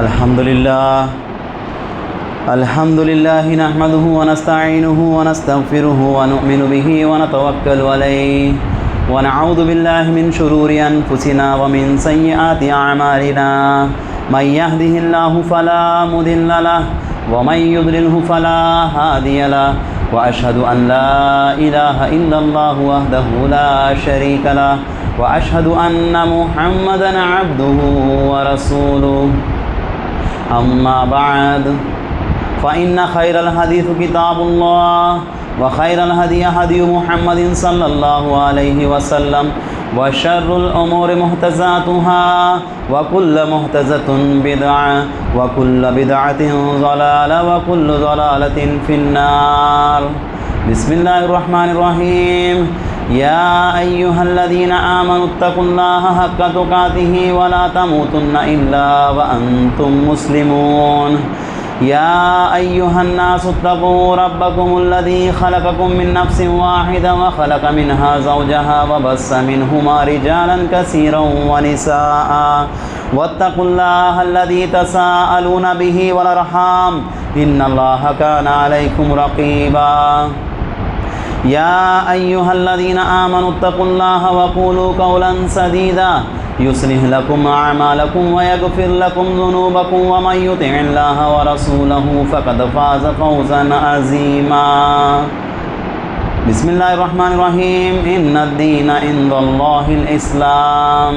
अल्हम्दुलिल्लाह नहमदुहु व नस्तईनुहु व नस्तगफिरुहु व नु'मिनु बिही व नतवक्कलु अलैहि व नऊज़ु बिल्लाहि मिन शुरूरि अनफुसिना व मिन सय्यिआति अअमालिना मन यहदिहिल्लाहु फला मुदिल्ल लहु व मन युद्लिल्हु फला हादिय लहु व अशहदु अन ला इलाहा इल्लल्लाहु वहदहु ला शरीक लहु व अशहदु अन्न मुहम्मदन अब्दुहु व रसूलुहु अम्मा बाद फ़इन्न खैरल हदीस किताबुल्लाह व खैरल हदी हदी मुहम्मद सल्लल्लाहु अलैहि वसल्लम व शर्रुल उमूरि मुहतज़ातुहा व कुल्लु मुहतज़तिन बिदअ व कुल्लु बिदअतिन ज़लाला व कुल्लु ज़लालतिन फिन्नार। बिस्मिल्लाहिर रहमानिर रहीम। या अय्युहल्लज़ीना आमनुत्तकुल्लाहा हक्का तुक़ातिही व ला तमूतुन्ना इल्ला व अंतुम मुस्लिमून। या अय्युहन्नासु इत्तक़ू रब्बकुमुल्लज़ी खलक़कुम मिन नफ्सिन वाहिदा व खलक़ मिनहा ज़ौजहा व बस्स मिनहुमा रिजालन कसीरन व निसाअ वत्तक़ुल्लाहा अल्लज़ी तसाअलूना बिही वल अरहाम इन्नल्लाहा काना अलैकुम रक़ीबा। या अय्युहल्लज़ीना आमनुत्तकुल्लाहा व क़ूलू क़ौलन सदीदा युस्लिह लकुम अअमालकुम व यग़फिर लकुम ज़ुनूबकुम व मन युतिइल्लाह व रसूलहु फ़क़द फ़ाज़ फ़ौज़न अज़ीमा। बिस्मिल्लाहिर रहमानिर रहीम। इन्नद्दीन इंदल्लाहिल इस्लाम।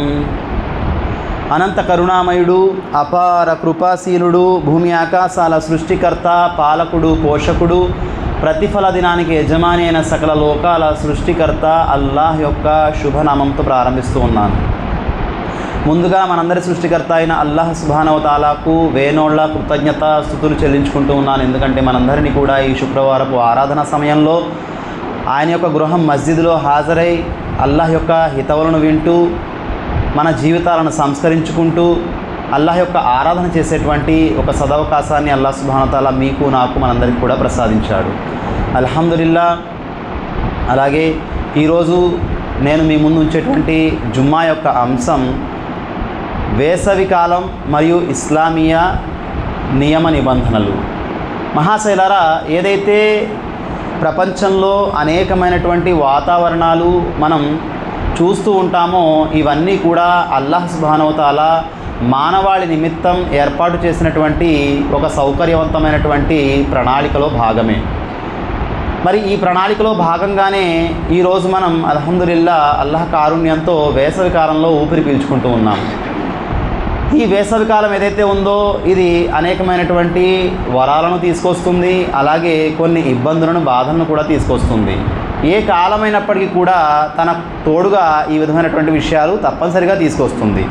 అనంత కరుణామయుడు, అపార కృపాశీలుడు, భూమి ఆకాశాల సృష్టికర్త, పాలకుడు, పోషకుడు, ప్రతిఫల దినానికి యజమాని అయిన సకల లోకాల సృష్టికర్త అల్లాహ్ యొక్క శుభనామంతో ప్రారంభిస్తూ ఉన్నాను. ముందుగా మనందరి సృష్టికర్త అయిన అల్లాహ్ సుబ్హానహు వ తఆలాకు వేనోళ్ల కృతజ్ఞత స్తుతులు చెల్లించుకుంటూ ఉన్నాను. ఎందుకంటే మనందరినీ కూడా ఈ శుక్రవారపు ఆరాధన సమయంలో ఆయన యొక్క గృహం మస్జిద్లో హాజరై అల్లాహ్ యొక్క హితవులను వింటూ మన జీవితాలను సంస్కరించుకుంటూ అల్లాహ్ యొక్క ఆరాధన చేసేటువంటి ఒక సదవకాశాన్ని అల్లాహ్ సుబ్హానహు వ తఆలా మీకు నాకు మనందరికీ కూడా ప్రసాదించాడు. అల్హమ్దులిల్లా. అలాగే ఈరోజు నేను మీ ముందు ఉంచేటువంటి జుమ్మా యొక్క అంశం వేసవి కాలం మరియు ఇస్లామీయ నియమ నిబంధనలు. మహాశైలారా, ఏదైతే ప్రపంచంలో అనేకమైనటువంటి వాతావరణాలు మనం చూస్తూ ఉంటామో ఇవన్నీ కూడా అల్లాహ్ సుబ్హానహు వ తఆలా మానవాళి నిమిత్తం ఏర్పాటు చేసినటువంటి ఒక సౌకర్యవంతమైనటువంటి ప్రణాళికలో భాగమే. మరి ఈ ప్రణాళికలో భాగంగానే ఈరోజు మనం అల్హమ్దులిల్లా అల్లాహ్ కారుణ్యంతో వేసవి కాలంలో ఊపిరి పీల్చుకుంటూ ఉన్నాం. ఈ వేసవి కాలం ఏదైతే ఉందో ఇది అనేకమైనటువంటి వరాలను తీసుకొస్తుంది, అలాగే కొన్ని ఇబ్బందులను, బాధలను కూడా తీసుకొస్తుంది. ఏ కాలమైనప్పటికీ కూడా తన తోడుగా ఈ విధమైనటువంటి విషయాలు తప్పనిసరిగా తీసుకొస్తుంది.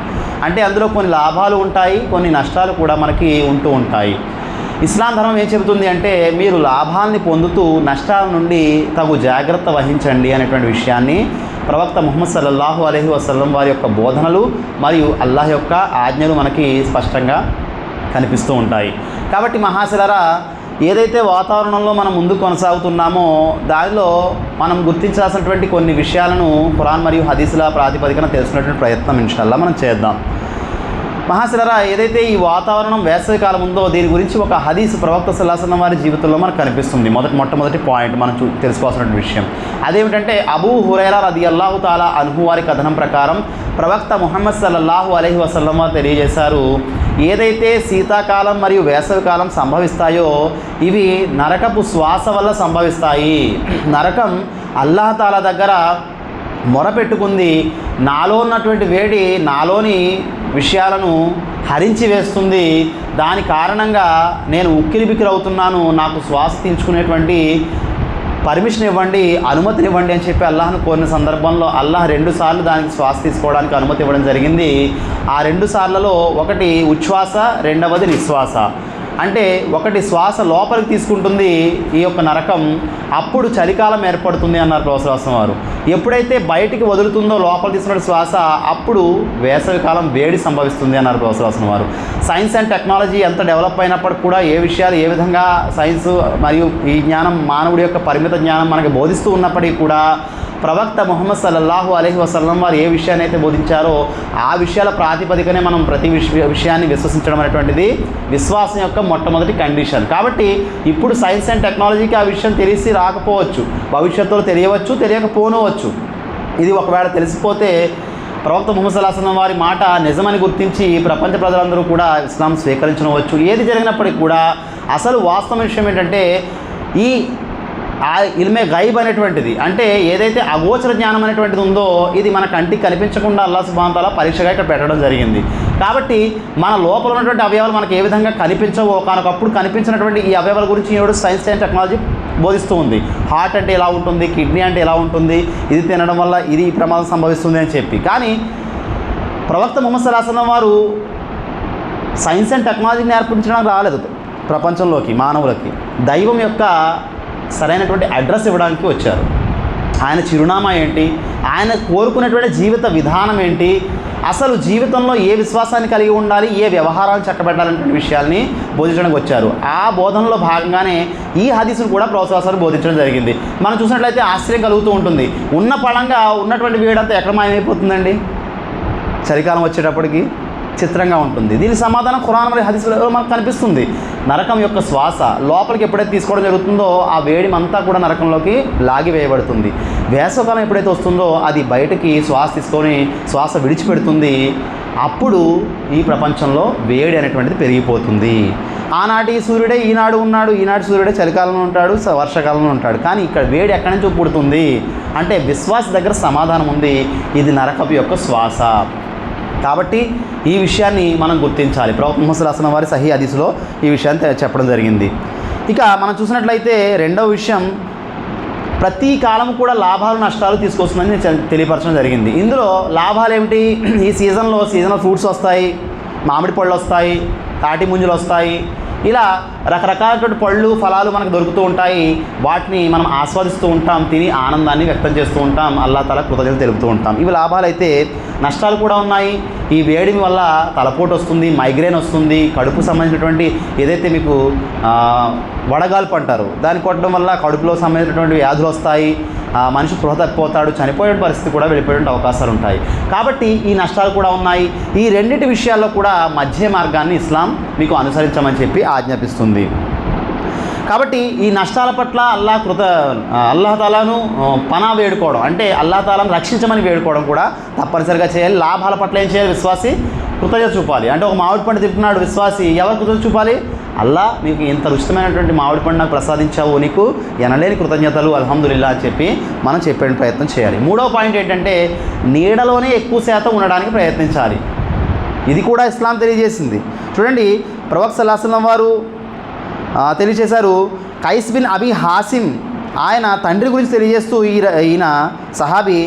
అంటే అందులో కొన్ని లాభాలు ఉంటాయి, కొన్ని నష్టాలు కూడా మనకి ఉంటూ ఉంటాయి. ఇస్లాం ధర్మం ఏం చెబుతుంది అంటే మీరు లాభాల్ని పొందుతూ నష్టాల నుండి తగు జాగ్రత్త వహించండి అనేటువంటి విషయాన్ని ప్రవక్త ముహమ్మద్ సల్లల్లాహు అలైహి వసల్లం వారి యొక్క బోధనలు మరియు అల్లాహ్ యొక్క ఆజ్ఞలు మనకి స్పష్టంగా కనిపిస్తూ ఉంటాయి. కాబట్టి మహాశిలరా, ఏదైతే వాతావరణంలో మనం ముందు కొనసాగుతున్నామో దానిలో మనం గుర్తించాల్సినటువంటి కొన్ని విషయాలను ఖురాన్ మరియు హదీసుల ప్రాతిపదికన తెలుసుకునేటువంటి ప్రయత్నం ఇన్షాల్లా మనం చేద్దాం. మహాశిలరా, ఏదైతే ఈ వాతావరణం వేసవి కాలం ఉందో దీని గురించి ఒక హదీస్ ప్రవక్త సల్లల్లాహు అలైహి వసల్లం వారి జీవితంలో మనకు కనిపిస్తుంది. మొట్టమొదటి పాయింట్ మనం తెలుసుకోవాల్సిన విషయం అదేమిటంటే అబూ హురైరా రదియల్లాహు తఆలా అన్హు వారి కథనం ప్రకారం ప్రవక్త ముహమ్మద్ సల్లల్లాహు అలైహి వసల్లం వారు తెలియజేశారు, ఏదైతే శీతాకాలం మరియు వేసవి కాలం సంభవిస్తాయో ఇవి నరకపు శ్వాస వల్ల సంభవిస్తాయి. నరకం అల్లాహ్ తాలా దగ్గర మొరపెట్టుకుంది, నాలో ఉన్నటువంటి వేడి నాలోని విషయాలను హరించి వేస్తుంది, దాని కారణంగా నేను ఉక్కిరిబిక్కిరి అవుతున్నాను, నాకు శ్వాస తీల్చుకునేటువంటి పర్మిషన్ ఇవ్వండి, అనుమతినివ్వండి అని చెప్పి అల్లాహ్ను కోరిన సందర్భంలో అల్లాహ్ 2 సార్లు దానికి శ్వాస తీసుకోవడానికి అనుమతి ఇవ్వడం జరిగింది. ఆ 2 సార్లలో ఒకటి ఉచ్ఛ్వాస, రెండవది నిశ్వాస. అంటే ఒకటి శ్వాస లోపలికి తీసుకుంటుంది ఈ యొక్క నరకం, అప్పుడు చలికాలం ఏర్పడుతుంది అన్నారు ప్రవక్త వారు. ఎప్పుడైతే బయటికి వదులుతుందో లోపల తీసుకున్న శ్వాస అప్పుడు వేసవికాలం వేడి సంభవిస్తుంది అన్నారు ప్రవక్త వారు. సైన్స్ అండ్ టెక్నాలజీ ఎంత డెవలప్ అయినప్పటికీ కూడా ఏ విషయాలు ఏ విధంగా సైన్స్ మరియు ఈ జ్ఞానం మానవుడి యొక్క పరిమిత జ్ఞానం మనకి బోధిస్తూ ఉన్నప్పటికీ కూడా ప్రవక్త ముహమ్మద్ సల్లల్లాహు అలైహి వసల్లం వారు ఏ విషయాన్ని అయితే బోధించారో ఆ విషయాల ప్రాతిపదికనే మనం ప్రతి విషయాన్ని విశ్వసించడం అనేటువంటిది విశ్వాసం యొక్క మొట్టమొదటి కండిషన్. కాబట్టి ఇప్పుడు సైన్స్ అండ్ టెక్నాలజీకి ఆ విషయం తెలిసి రాకపోవచ్చు, భవిష్యత్తులో తెలియవచ్చు, తెలియకపోనవచ్చు. ఇది ఒకవేళ తెలిసిపోతే ప్రవక్త ముహమ్మద్ సల్లల్లాహు అలైహి వసల్లం వారి మాట నిజమని గుర్తించి ప్రపంచ ప్రజలందరూ కూడా ఇస్లాం స్వీకరించవచ్చు. ఏది జరిగినప్పటికీ కూడా అసలు వాస్తవ విషయం ఏంటంటే ఈ ఇల్మే గైబ్ అనేటువంటిది, అంటే ఏదైతే అగోచర జ్ఞానం అనేటువంటిది ఉందో ఇది మన కంటికి కనిపించకుండా అల్లాహ్ సుబ్హానహు వ తఆలా పరీక్షగా ఇక్కడ పెట్టడం జరిగింది. కాబట్టి మన లోపల ఉన్నటువంటి అవయవాలు మనకు ఏ విధంగా కనిపించవో ఒకనొకప్పుడు కనిపించినటువంటి ఈ అవయవాల గురించి ఈరోజు సైన్స్ అండ్ టెక్నాలజీ బోధిస్తూ ఉంది. హార్ట్ అంటే ఎలా ఉంటుంది, కిడ్నీ అంటే ఎలా ఉంటుంది, ఇది తినడం వల్ల ఇది ప్రమాదం సంభవిస్తుంది అని చెప్పి. కానీ ప్రవక్త ముహమ్మద్ సల్లల్లాహు అలైహి వసల్లం వారు సైన్స్ అండ్ టెక్నాలజీని నేర్పించడానికి రాలేదు ప్రపంచంలోకి, మానవులకి. దైవం యొక్క సరైనటువంటి అడ్రస్ ఇవ్వడానికి వచ్చారు. ఆయన చిరునామా ఏంటి, ఆయన కోరుకునేటువంటి జీవిత విధానం ఏంటి, అసలు జీవితంలో ఏ విశ్వాసాన్ని కలిగి ఉండాలి, ఏ వ్యవహారాలు చక్కబెట్టాలనే విషయాల్ని బోధించడానికి వచ్చారు. ఆ బోధనలో భాగంగానే ఈ హదీసును కూడా ప్రోత్సాహాలు బోధించడం జరిగింది. మనం చూసినట్లయితే ఆశ్చర్యం కలుగుతూ ఉంటుంది. ఉన్న పళంగా ఉన్నటువంటి వేడంతా ఎక్కడ మాయమైపోతుందండి, చలికాలం వచ్చేటప్పటికి చిత్రంగా ఉంటుంది. దీని సమాధానం ఖురాన్ మరియు హదీసులలో మనకు కనిపిస్తుంది. నరకం యొక్క శ్వాస లోపలికి ఎప్పుడైతే తీసుకోవడం జరుగుతుందో ఆ వేడిమంతా కూడా నరకంలోకి లాగివేయబడుతుంది. వేసవకాలం ఎప్పుడైతే వస్తుందో అది బయటకి శ్వాస తీసుకొని శ్వాస విడిచిపెడుతుంది. అప్పుడు ఈ ప్రపంచంలో వేడి అనేటువంటిది పెరిగిపోతుంది. ఆనాటి సూర్యుడే ఈనాడు ఉన్నాడు, ఈనాటి సూర్యుడే చలికాలంలో ఉంటాడు, వర్షాకాలంలో ఉంటాడు. కానీ ఇక్కడ వేడి ఎక్కడి నుంచి పుడుతుంది అంటే విశ్వాస దగ్గర సమాధానం ఉంది, ఇది నరకపు యొక్క శ్వాస. కాబట్టి ఈ విషయాన్ని మనం గుర్తించాలి. ప్రవక్త ముహమ్మద్ సల్లల్లాహు అలైహి వసల్లం వారి సహీ హదీసులో ఈ విషయాన్ని చెప్పడం జరిగింది. ఇక మనం చూసినట్లయితే రెండవ విషయం, ప్రతి కాలం కూడా లాభాలు నష్టాలు తీసుకొస్తుందని తెలియపరచడం జరిగింది. ఇందులో లాభాలు ఏమిటి, ఈ సీజనల్ ఫ్రూట్స్ వస్తాయి, మామిడి పళ్ళు వస్తాయి, తాటి ముంజలు వస్తాయి, ఇలా రకరకాలైనటువంటి పళ్ళు ఫలాలు మనకు దొరుకుతూ ఉంటాయి. వాటిని మనం ఆస్వాదిస్తూ ఉంటాం, తిని ఆనందాన్ని వ్యక్తం చేస్తూ ఉంటాం, అల్లాహ్ తఆలా కృతజ్ఞతలు తెలుపుతూ ఉంటాం. ఇవి లాభాలు అయితే నష్టాలు కూడా ఉన్నాయి. ఈ వేడిమి వల్ల తలపోటు వస్తుంది, మైగ్రేన్ వస్తుంది, కడుపు సంబంధించినటువంటి ఏదైతే మీకు వడగాల్పు అంటారు దాన్ని కొట్టడం వల్ల కడుపులో సంబంధించినటువంటి వ్యాధులు వస్తాయి, మనిషి స్పృహ తప్పిపోతాడు, చనిపోయే పరిస్థితి కూడా వెళ్ళిపోయే అవకాశాలు ఉంటాయి. కాబట్టి ఈ నష్టాలు కూడా ఉన్నాయి. ఈ రెండింటి విషయాల్లో కూడా మధ్య మార్గాన్ని ఇస్లాం మీకు అనుసరించమని చెప్పి ఆజ్ఞాపిస్తుంది. కాబట్టి ఈ నష్టాల పట్ల అల్లాహ్ తాలాను పనా వేడుకోవడం, అంటే అల్లాహ్ తాలాను రక్షించమని వేడుకోవడం కూడా తప్పనిసరిగా చేయాలి. లాభాల పట్ల ఏం చేయాలి, విశ్వాసి కృతజ్ఞత చూపాలి. అంటే ఒక మామిడి పండు తింటున్నాడు విశ్వాసి, ఎవరు కృతజ్ఞత చూపాలి, అల్లాహ్ నీకు ఇంత రుచితమైనటువంటి మామిడి పండు నాకు ప్రసాదించావు, నీకు ఎనలేని కృతజ్ఞతలు అల్హమ్దులిల్లాహ్ అని చెప్పి మనం చెప్పే ప్రయత్నం చేయాలి. మూడవ పాయింట్ ఏంటంటే నీడలోనే ఎక్కువ శాతం ఉండడానికి ప్రయత్నించాలి. ఇది కూడా ఇస్లాం తెలియజేసింది. చూడండి, ప్రవక్త సల్లల్లాహు అలైహి వసల్లం వారు తెలియజేశారు. కైస్ బిన్ అబీ హాసిమ్ ఆయన తండ్రి గురించి తెలియజేస్తూ ఈయన సహాబీ,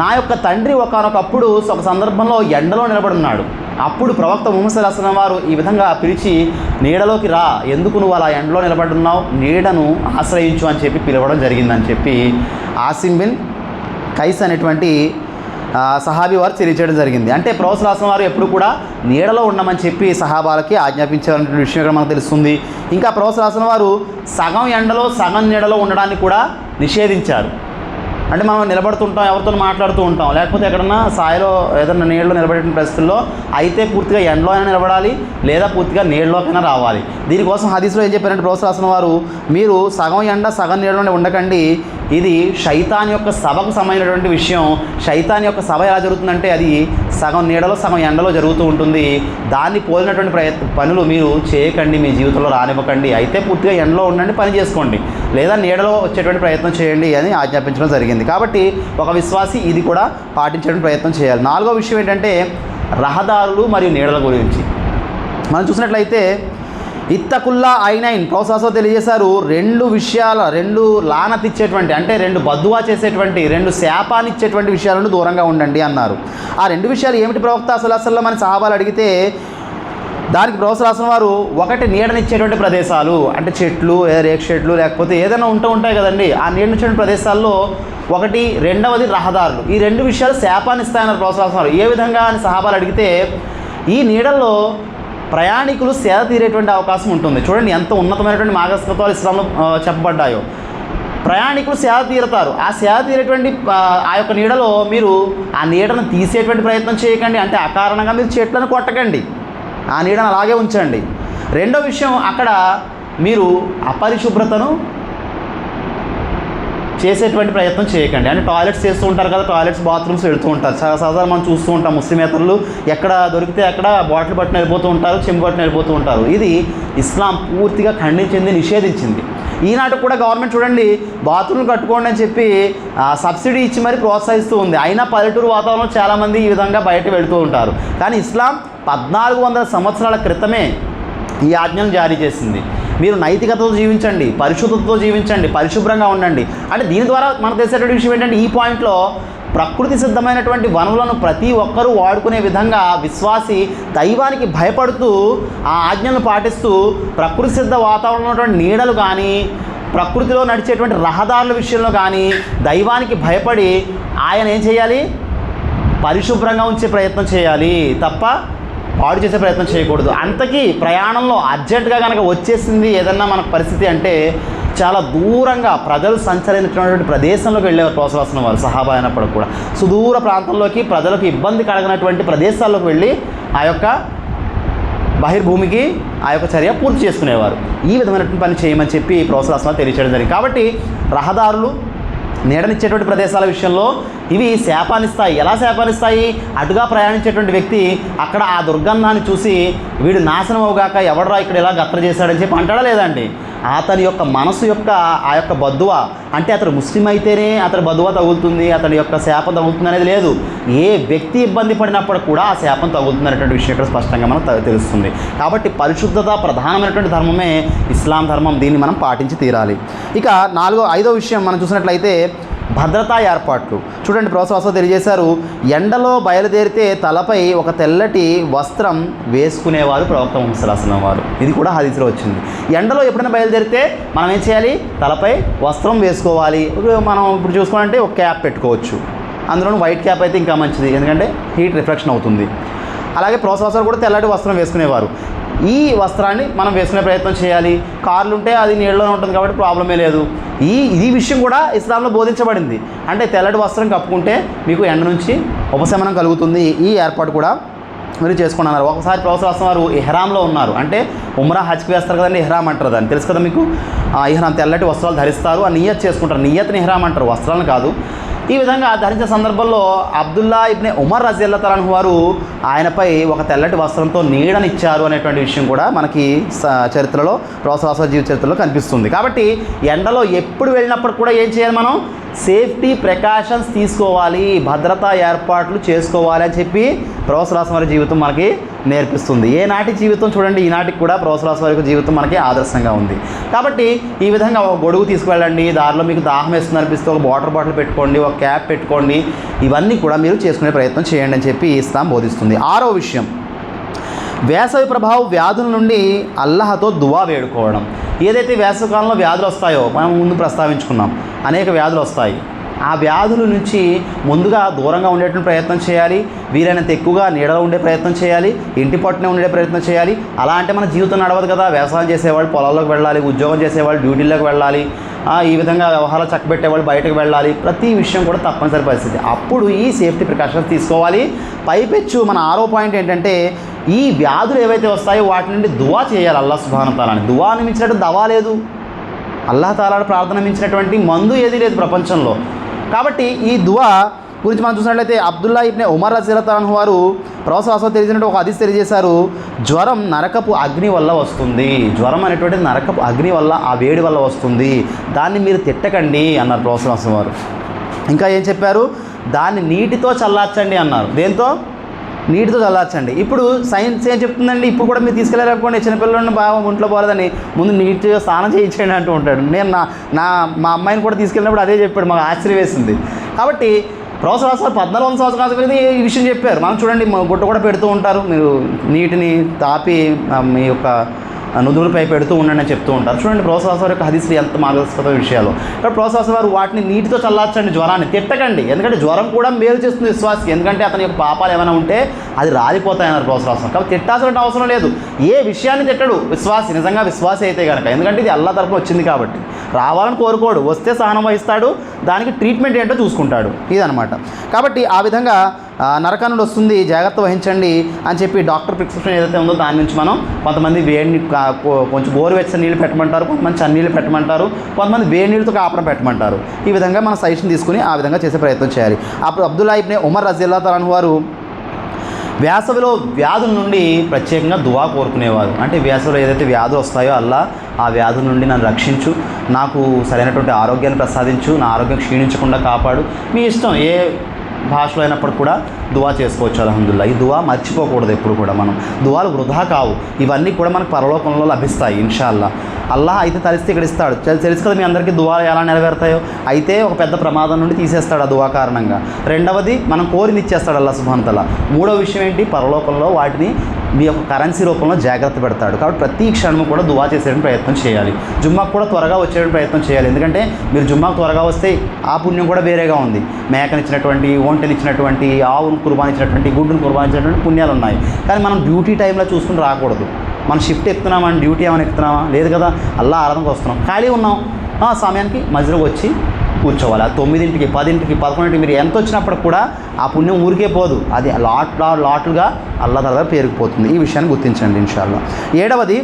నా యొక్క తండ్రి ఒకనొకప్పుడు ఒక సందర్భంలో ఎండలో నిలబడున్నాడు. అప్పుడు ప్రవక్త ముహమ్మద్ సల్లల్లాహు అలైహి వసల్లం వారు ఈ విధంగా పిలిచి, నీడలోకి రా, ఎందుకు నువ్వు అలా ఎండలో నిలబడున్నావు, నీడను ఆశ్రయించు అని చెప్పి పిలవడం జరిగిందని చెప్పి ఆసిమ్ బిన్ కైస్ అనేటువంటి సహాబీ వారు తెలియజేయడం జరిగింది. అంటే ప్రవక్త సల్లల్లాహు అలైహి వసల్లం వారు ఎప్పుడు కూడా నీడలో ఉండమని చెప్పి సహాబాలకి ఆజ్ఞాపించారనే విషయం కూడా మనకు తెలుస్తుంది. ఇంకా ప్రవక్త సల్లల్లాహు అలైహి వసల్లం వారు సగం ఎండలో సగం నీడలో ఉండడాన్ని కూడా నిషేధించారు. అంటే మనం నిలబడుతుంటాం, ఎవరితో మాట్లాడుతూ ఉంటాం, లేకపోతే ఎక్కడన్నా సాయిలో ఏదన్నా నీళ్ళలో నిలబడిన పరిస్థితుల్లో అయితే పూర్తిగా ఎండలో అయినా నిలబడాలి, లేదా పూర్తిగా నీళ్ళలోకైనా రావాలి. దీనికోసం హదీస్లో ఏం చెప్పారంటే ప్రవక్త సల్లల్లాహు అలైహి వసల్లం వారు, మీరు సగం ఎండ సగం నీళ్ళలోనే ఉండకండి, ఇది శైతాన్ యొక్క సభకు సంబంధించినటువంటి విషయం. శైతాన్ యొక్క సభ ఎలా జరుగుతుందంటే అది సగం నీడలో సగం ఎండలో జరుగుతూ ఉంటుంది. దాన్ని పోలినటువంటి పనులు మీరు చేయకండి, మీ జీవితంలో రానివ్వకండి. అయితే పూర్తిగా ఎండలో ఉండండి, పని చేసుకోండి, లేదా నీడలో వచ్చేటువంటి ప్రయత్నం చేయండి అని ఆజ్ఞాపించడం జరిగింది. కాబట్టి ఒక విశ్వాసి ఇది కూడా పాటించడానికి ప్రయత్నం చేయాలి. నాలుగో విషయం ఏంటంటే రహదారులు మరియు నీడల గురించి మనం చూసినట్లయితే ఇత్తకుల్లా ఐనైన్ ప్రోసాసో తెలియజేశారు. రెండు లానతిచ్చేటువంటి, అంటే రెండు బద్దువా చేసేటువంటి, రెండు శాపాన్ని ఇచ్చేటువంటి విషయాలను దూరంగా ఉండండి అన్నారు. ఆ రెండు విషయాలు ఏమిటి ప్రవక్త సల్లల్లాహు అలైహి వసల్లం అని సహాబాలు అడిగితే దానికి ప్రవక్త సల్లల్లాహు అలైహి వసల్లం వారు, ఒకటి నీడనిచ్చేటువంటి ప్రదేశాలు, అంటే చెట్లు, రేక్ చెట్లు, లేకపోతే ఏదైనా ఉంటాయి కదండి, ఆ నీడనిచ్చేటువంటి ప్రదేశాల్లో ఒకటి, రెండవది రహదారులు. ఈ రెండు విషయాలు శాపాన్ని ఇస్తాయన్నారు ప్రవక్త సల్లల్లాహు అలైహి వసల్లం. ఏ విధంగా అని సహాబాలు అడిగితే, ఈ నీడల్లో ప్రయాణికులు సేద తీరేటువంటి అవకాశం ఉంటుంది. చూడండి ఎంత ఉన్నతమైనటువంటి మార్గదర్శకత్వాలు ఇస్లాంలో చెప్పబడ్డాయో. ప్రయాణికులు సేద తీరుతారు. ఆ సేద తీరేటువంటి ఆ యొక్క నీడలో మీరు ఆ నీడను తీసేటువంటి ప్రయత్నం చేయకండి. అంటే అకారణంగా మీరు చెట్లను కొట్టకండి, ఆ నీడను అలాగే ఉంచండి. రెండో విషయం, అక్కడ మీరు అపరిశుభ్రతను చేసేటువంటి ప్రయత్నం చేయకండి. అంటే టాయిలెట్స్ చేస్తూ ఉంటారు కదా, టాయిలెట్స్ బాత్రూమ్స్ వెళ్తూ ఉంటారు. చాలా సాధారణ మనం చూస్తూ ఉంటాం, ముస్లిమేతరులు ఎక్కడ దొరికితే అక్కడ బాటిల్ పట్టుని వెళ్ళిపోతూ ఉంటారు, చెంబు పట్టుని వెళ్ళిపోతూ ఉంటారు. ఇది ఇస్లాం పూర్తిగా ఖండించింది, నిషేధించింది. ఈనాడు కూడా గవర్నమెంట్ చూడండి బాత్రూమ్లు కట్టుకోండి అని చెప్పి సబ్సిడీ ఇచ్చి మరీ ప్రోత్సహిస్తూ ఉంది. అయినా పల్లెటూరు వాతావరణంలో చాలామంది ఈ విధంగా బయట వెళుతూ ఉంటారు. కానీ ఇస్లాం 1400 సంవత్సరాల క్రితమే ఈ ఆజ్ఞను జారీ చేసింది. మీరు నైతికతతో జీవించండి, పరిశుద్ధతతో జీవించండి, పరిశుభ్రంగా ఉండండి. అంటే దీని ద్వారా మనకు తెలిసేటువంటి విషయం ఏంటంటే, ఈ పాయింట్లో ప్రకృతి సిద్ధమైనటువంటి వనరులను ప్రతి ఒక్కరూ వాడుకునే విధంగా విశ్వాసి దైవానికి భయపడుతూ ఆ ఆజ్ఞలను పాటిస్తూ ప్రకృతి సిద్ధ వాతావరణంలో ఉన్నటువంటి నీడలు కానీ, ప్రకృతిలో నడిచేటువంటి రహదారుల విషయంలో కానీ దైవానికి భయపడి ఆయన ఏం చేయాలి, పరిశుభ్రంగా ఉంచే ప్రయత్నం చేయాలి తప్ప పాడు చేసే ప్రయత్నం చేయకూడదు. అంతకీ ప్రయాణంలో అర్జెంటుగా కనుక వచ్చేసింది ఏదన్నా మనకు పరిస్థితి అంటే, చాలా దూరంగా ప్రజలు సంచరించినటువంటి ప్రదేశంలోకి వెళ్ళేవారు ప్రోత్సహిస్తున్న వారు సహాబా అయినప్పుడు కూడా. సుదూర ప్రాంతంలోకి ప్రజలకు ఇబ్బంది కలగనటువంటి ప్రదేశాల్లోకి వెళ్ళి ఆ యొక్క బహిర్భూమికి ఆ యొక్క చర్య పూర్తి చేసుకునేవారు. ఈ విధమైనటువంటి పని చేయమని చెప్పి ప్రోత్సహిస్తున్న తెలియచేయడం జరిగింది. కాబట్టి రహదారులు, నీడనిచ్చేటువంటి ప్రదేశాల విషయంలో ఇవి శాపాన్నిస్తాయి. ఎలా శాపాన్నిస్తాయి? అటుగా ప్రయాణించేటువంటి వ్యక్తి అక్కడ ఆ దుర్గంధాన్ని చూసి వీడు నాశనం అవగాక, ఎవడరా ఇక్కడ ఇలా గత్ర చేశాడని చెప్పి అంటాడా లేదండి. అతని యొక్క మనసు యొక్క ఆ యొక్క బద్దువ, అంటే అతను ముస్లిం అయితేనే అతని బద్దువ తగులుతుంది, అతని యొక్క శాపం తగులుతుంది అనేది లేదు. ఏ వ్యక్తి ఇబ్బంది పడినప్పుడు కూడా ఆ శాపం తగులుతుంది అనేటువంటి విషయం ఇక్కడ స్పష్టంగా మనకు తెలుస్తుంది. కాబట్టి పరిశుద్ధత ప్రధానమైనటువంటి ధర్మమే ఇస్లాం ధర్మం. దీన్ని మనం పాటించి తీరాలి. ఇక ఐదో విషయం మనం చూసినట్లయితే భద్రతా ఏర్పాట్లు. చూడండి, ప్రొఫెసర్ తెలియజేశారు, ఎండలో బయలుదేరితే తలపై ఒక తెల్లటి వస్త్రం వేసుకునేవారు ప్రవక్త ముహమ్మద్ సల్లల్లాహు అలైహి వసల్లం వారు. ఇది కూడా హదీస్లో వచ్చింది. ఎండలో ఎప్పుడైనా బయలుదేరితే మనం ఏం చేయాలి, తలపై వస్త్రం వేసుకోవాలి. మనం ఇప్పుడు చూసుకోవాలంటే ఒక క్యాప్ పెట్టుకోవచ్చు, అందులోనూ వైట్ క్యాప్ అయితే ఇంకా మంచిది, ఎందుకంటే హీట్ రిఫ్లెక్షన్ అవుతుంది. అలాగే ప్రొఫెసర్ కూడా తెల్లటి వస్త్రం వేసుకునేవారు. ఈ వస్త్రాన్ని మనం వేసుకునే ప్రయత్నం చేయాలి. కార్లు ఉంటే అది నీళ్ళలో ఉంటుంది కాబట్టి ప్రాబ్లమే లేదు. ఈ విషయం కూడా ఇస్లాంలో బోధించబడింది. అంటే తెల్లటి వస్త్రం కప్పుకుంటే మీకు ఎండ నుంచి ఉపశమనం కలుగుతుంది. ఈ ఏర్పాటు కూడా మీరు చేసుకున్నారు. ఒకసారి ప్రొఫెసర్ వారు ఇహ్రాంలో ఉన్నారు. అంటే ఉమ్రా హజ్కి వేస్తారు కదండి, ఇహ్రాం అంటారు దాన్ని, తెలుసు కదా మీకు. ఇహ్రాం తెల్లటి వస్త్రాలు ధరిస్తారు, ఆ నియ్యత్ చేసుకుంటారు. నియ్యత్ని ఇహ్రాం అంటారు, వస్త్రాలను కాదు. ఈ విధంగా ధరించే సందర్భంలో అబ్దుల్లా ఇబ్నే ఉమర్ రజియల్లాహు తఆలా అన్హు వారు ఆయనపై ఒక తెల్లటి వస్త్రంతో నీడనిచ్చారు అనేటువంటి విషయం కూడా మనకి చరిత్రలో, ప్రొఫెసర్ జీవిత చరిత్రలో కనిపిస్తుంది. కాబట్టి ఎండలో ఎప్పుడు వెళ్ళినప్పుడు కూడా ఏం చేయాలి, మనం సేఫ్టీ ప్రికాషన్స్ తీసుకోవాలి, భద్రతా ఏర్పాట్లు చేసుకోవాలి అని చెప్పి ప్రొఫెసర్ వారి జీవితం మనకి నేర్పిస్తుంది. ఏనాటి జీవితం చూడండి, ఈనాటికి కూడా ప్రొఫెసర్ వారి జీవితం మనకి ఆదర్శంగా ఉంది. కాబట్టి ఈ విధంగా ఒక గొడుగు తీసుకువెళ్ళండి, దారిలో మీకు దాహం వేస్తుంది అనిపిస్తే ఒక వాటర్ బాటిల్ పెట్టుకోండి, ఒక క్యాప్ పెట్టుకోండి. ఇవన్నీ కూడా మీరు చేసుకునే ప్రయత్నం చేయండి అని చెప్పి ఇస్లాం బోధిస్తుంది. ఆరో విషయం, వేసవి ప్రభావం వ్యాధుల నుండి అల్లాహతో దువా వేడుకోవడం. ఏదైతే వేసవికాలంలో వ్యాధులు వస్తాయో మనం ముందు ప్రస్తావించుకున్నాం, అనేక వ్యాధులు వస్తాయి. ఆ వ్యాధుల నుంచి ముందుగా దూరంగా ఉండేటువంటి ప్రయత్నం చేయాలి. వీలైనంత ఎక్కువగా నీడలో ఉండే ప్రయత్నం చేయాలి, ఇంటి పట్టునే ఉండే ప్రయత్నం చేయాలి. అలా అంటే మన జీవితం నడవదు కదా. వ్యవసాయం చేసేవాళ్ళు పొలాల్లోకి వెళ్ళాలి, ఉద్యోగం చేసేవాళ్ళు డ్యూటీల్లోకి వెళ్ళాలి, ఈ విధంగా వ్యవహారాలు చక్కబెట్టేవాళ్ళు బయటకు వెళ్ళాలి. ప్రతి విషయం కూడా తప్పనిసరి పరిస్థితి. అప్పుడు ఈ సేఫ్టీ ప్రికాషన్స్ తీసుకోవాలి. పైపెచ్చు మన ఆరో పాయింట్ ఏంటంటే, ఈ వ్యాధులు ఏవైతే వస్తాయో వాటి నుండి దువా చేయాలి అల్లాహ్ సుబ్హానహు వ తఆలాని. దువాని మించినట్టు దవా లేదు, అల్లాహ్ తాలా ప్రార్థన మించినటువంటి మందు ఏదీ లేదు ప్రపంచంలో. కాబట్టి ఈ దువా గురించి మనం చూసినట్లయితే అబ్దుల్లా ఇబ్నే ఉమర్ రజియల్లాహు అన్హు వారు ప్రొఫెసర్ తెలియజేసినట్టు ఒక హదీస్ తెలియజేశారు, జ్వరం నరకపు అగ్ని వల్ల వస్తుంది. జ్వరం అనేటువంటిది నరకపు అగ్ని వల్ల, ఆ వేడి వల్ల వస్తుంది, దాన్ని మీరు తిట్టకండి అన్నారు ప్రొఫెసర్ వారు. ఇంకా ఏం చెప్పారు, దాన్ని నీటితో చల్లార్చండి అన్నారు. దేంతో? నీటితో చల్లార్చండి. ఇప్పుడు సైన్స్ ఏం చెప్తుందండి, ఇప్పుడు కూడా మీరు తీసుకెళ్ళారనుకోండి, చిన్నపిల్లలను బాగా ఒంట్లో పోలేదని ముందు నీట్గా స్నానం చేయించండి అంటూ ఉంటాడు. నేను మా అమ్మాయిని కూడా తీసుకెళ్ళినప్పుడు అదే చెప్పాడు, మాకు ఆశ్చర్యం వేసింది. కాబట్టి ప్రొఫెసర్ 1400 సంవత్సరాల క్రితం ఈ విషయం చెప్పారు. మనం చూడండి, గుట్ట కూడా పెడుతూ ఉంటారు, మీరు నీటిని తాపి మీ యొక్క నుదురుపై పెడుతూ ఉండండి అని చెప్తూ ఉంటారు. చూడండి ప్రొఫెసర్ వారి యొక్క హదీసులు ఎంత మార్గదర్శకత విషయాలు. ఇక్కడ ప్రొఫెసర్ వారు వాటిని నీటితో చల్లార్చండి, జ్వరాన్ని తిట్టకండి. ఎందుకంటే జ్వరం కూడా మేలు చేస్తుంది విశ్వాసకి, ఎందుకంటే అతని యొక్క పాపాలు ఏమైనా ఉంటే అది రాలిపోతాయన్నారు ప్రొఫెసర్. కాబట్టి తిట్టాల్సిన అవసరం లేదు. ఏ విషయాన్ని తిట్టడు విశ్వాసి, నిజంగా విశ్వాసి అయితే కనుక, ఎందుకంటే ఇది అల్లా తరపున వచ్చింది కాబట్టి. రావాలని కోరుకోడు, వస్తే సహనం వహిస్తాడు, దానికి ట్రీట్మెంట్ ఏంటో చూసుకుంటాడు, ఇదనమాట. కాబట్టి ఆ విధంగా నరకం నుండి వస్తుంది, జాగ్రత్త వహించండి అని చెప్పి డాక్టర్ ప్రిస్క్రిప్షన్ ఏదైతే ఉందో దాని నుంచి మనం కొంతమంది వేడి కొంచెం గోరువెచ్చని నీళ్ళు పెట్టమంటారు, కొంతమంది చన్నీళ్ళు పెట్టమంటారు, కొంతమంది వేడి నీళ్ళతో కాపడం పెట్టమంటారు. ఈ విధంగా మనం సజెషన్ తీసుకుని ఆ విధంగా చేసే ప్రయత్నం చేయాలి. అప్పుడు అబ్దుల్లా ఇబ్నే ఉమర్ రజియల్లాహు తఆలా అన్హు వారు వేసవిలో వ్యాధుల నుండి ప్రత్యేకంగా దువా కోరుకునేవారు. అంటే వేసవిలో ఏదైతే వ్యాధులు వస్తాయో అల్లా ఆ వ్యాధుల నుండి నన్ను రక్షించు, నాకు సరైనటువంటి ఆరోగ్యాన్ని ప్రసాదించు, నా ఆరోగ్యం క్షీణించకుండా కాపాడు. మీ ఇష్టం, ఏ భాషలో అయినప్పుడు కూడా దువా చేసుకోవచ్చు. అల్హమ్దులిల్లా. ఈ దువా మర్చిపోకూడదు ఎప్పుడు కూడా. మనం దువాలు వృధా కావు, ఇవన్నీ కూడా మనకు పరలోకంలో లభిస్తాయి ఇన్షాల్లా. అల్లాహ్ అయితే తలిస్తే ఇక్కడ ఇస్తాడు. తెలుసు కదా మీ అందరికీ దువాలు ఎలా నెరవేరుతాయో. అయితే ఒక పెద్ద ప్రమాదం నుండి తీసేస్తాడు ఆ దువా కారణంగా. రెండవది మనం కోరిని ఇచ్చేస్తాడు అల్లాహ్ సుబ్హానహు వ తఆలా. మూడో విషయం ఏంటి, పరలోకంలో వాటిని మీ యొక్క కరెన్సీ రూపంలో జాగ్రత్త పెడతాడు. కాబట్టి ప్రతి క్షణము కూడా దువా చేసేటువంటి ప్రయత్నం చేయాలి. జుమ్మాకు కూడా త్వరగా వచ్చేటువంటి ప్రయత్నం చేయాలి. ఎందుకంటే మీరు జుమ్మాకు త్వరగా వస్తే ఆ పుణ్యం కూడా వేరేగా ఉంది. మేకనిచ్చినటువంటి, ఒంటెనిచ్చినటువంటి, ఆవును కుర్బానిచ్చినటువంటి, గుడ్డును కుర్బానిచ్చినటువంటి పుణ్యాలు ఉన్నాయి. కానీ మనం డ్యూటీ టైంలో చూసుకుని రాకూడదు. మనం షిఫ్ట్ ఎక్కుతున్నామా, మనం డ్యూటీ ఏమైనా ఎక్కుతున్నామా, లేదు కదా, అల్లా ఆరాధనకు వస్తున్నాం, ఖాళీ ఉన్నాం, ఆ సమయానికి మధ్యలోకి వచ్చి కూర్చోవాలి. ఆ 9ంటికి, 10ంటికి, 11ంటికి మీరు ఎంత వచ్చినప్పుడు కూడా ఆ పుణ్యం ఊరికే పోదు, అది లాట్లుగా అల్లా తఆలా పేరుకుపోతుంది. ఈ విషయాన్ని గుర్తించండి ఇన్షాల్లా. ఏడవది,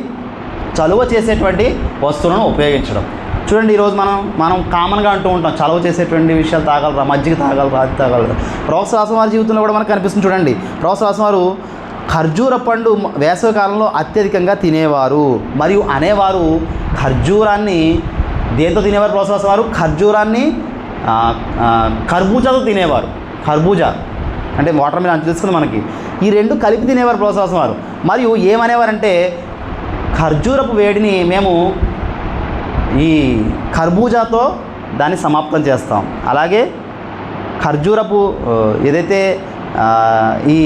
చలువ చేసేటువంటి వస్తువులను ఉపయోగించడం. చూడండి ఈరోజు మనం కామన్గా అంటూ ఉంటాం, చలువ చేసేటువంటి విషయాలు తాగలరా, మజ్జిగ తాగలరా, అది తాగలరా. ప్రొఫెసర్ వారి జీవితంలో కూడా మనకు కనిపిస్తుంది. చూడండి ప్రొఫెసర్ వారు ఖర్జూర పండు వేసవి కాలంలో అత్యధికంగా తినేవారు మరియు అనేవారు. ఖర్జూరాన్ని దేంతో తినేవారు ప్రొఫెసర్ వారు? ఖర్జూరాన్ని కర్బూజాతో తినేవారు. కర్బూజా అంటే వాటర్ మిలన్ అని తెలుసుకుంది మనకి. ఈ రెండు కలిపి తినేవారు ప్రొఫెసర్ వారు. మరియు ఏమనేవారంటే, ఖర్జూరపు వేడిని మేము ఈ కర్బూజాతో దాన్ని సమాప్తం చేస్తాం. అలాగే ఖర్జూరపు ఏదైతే ఈ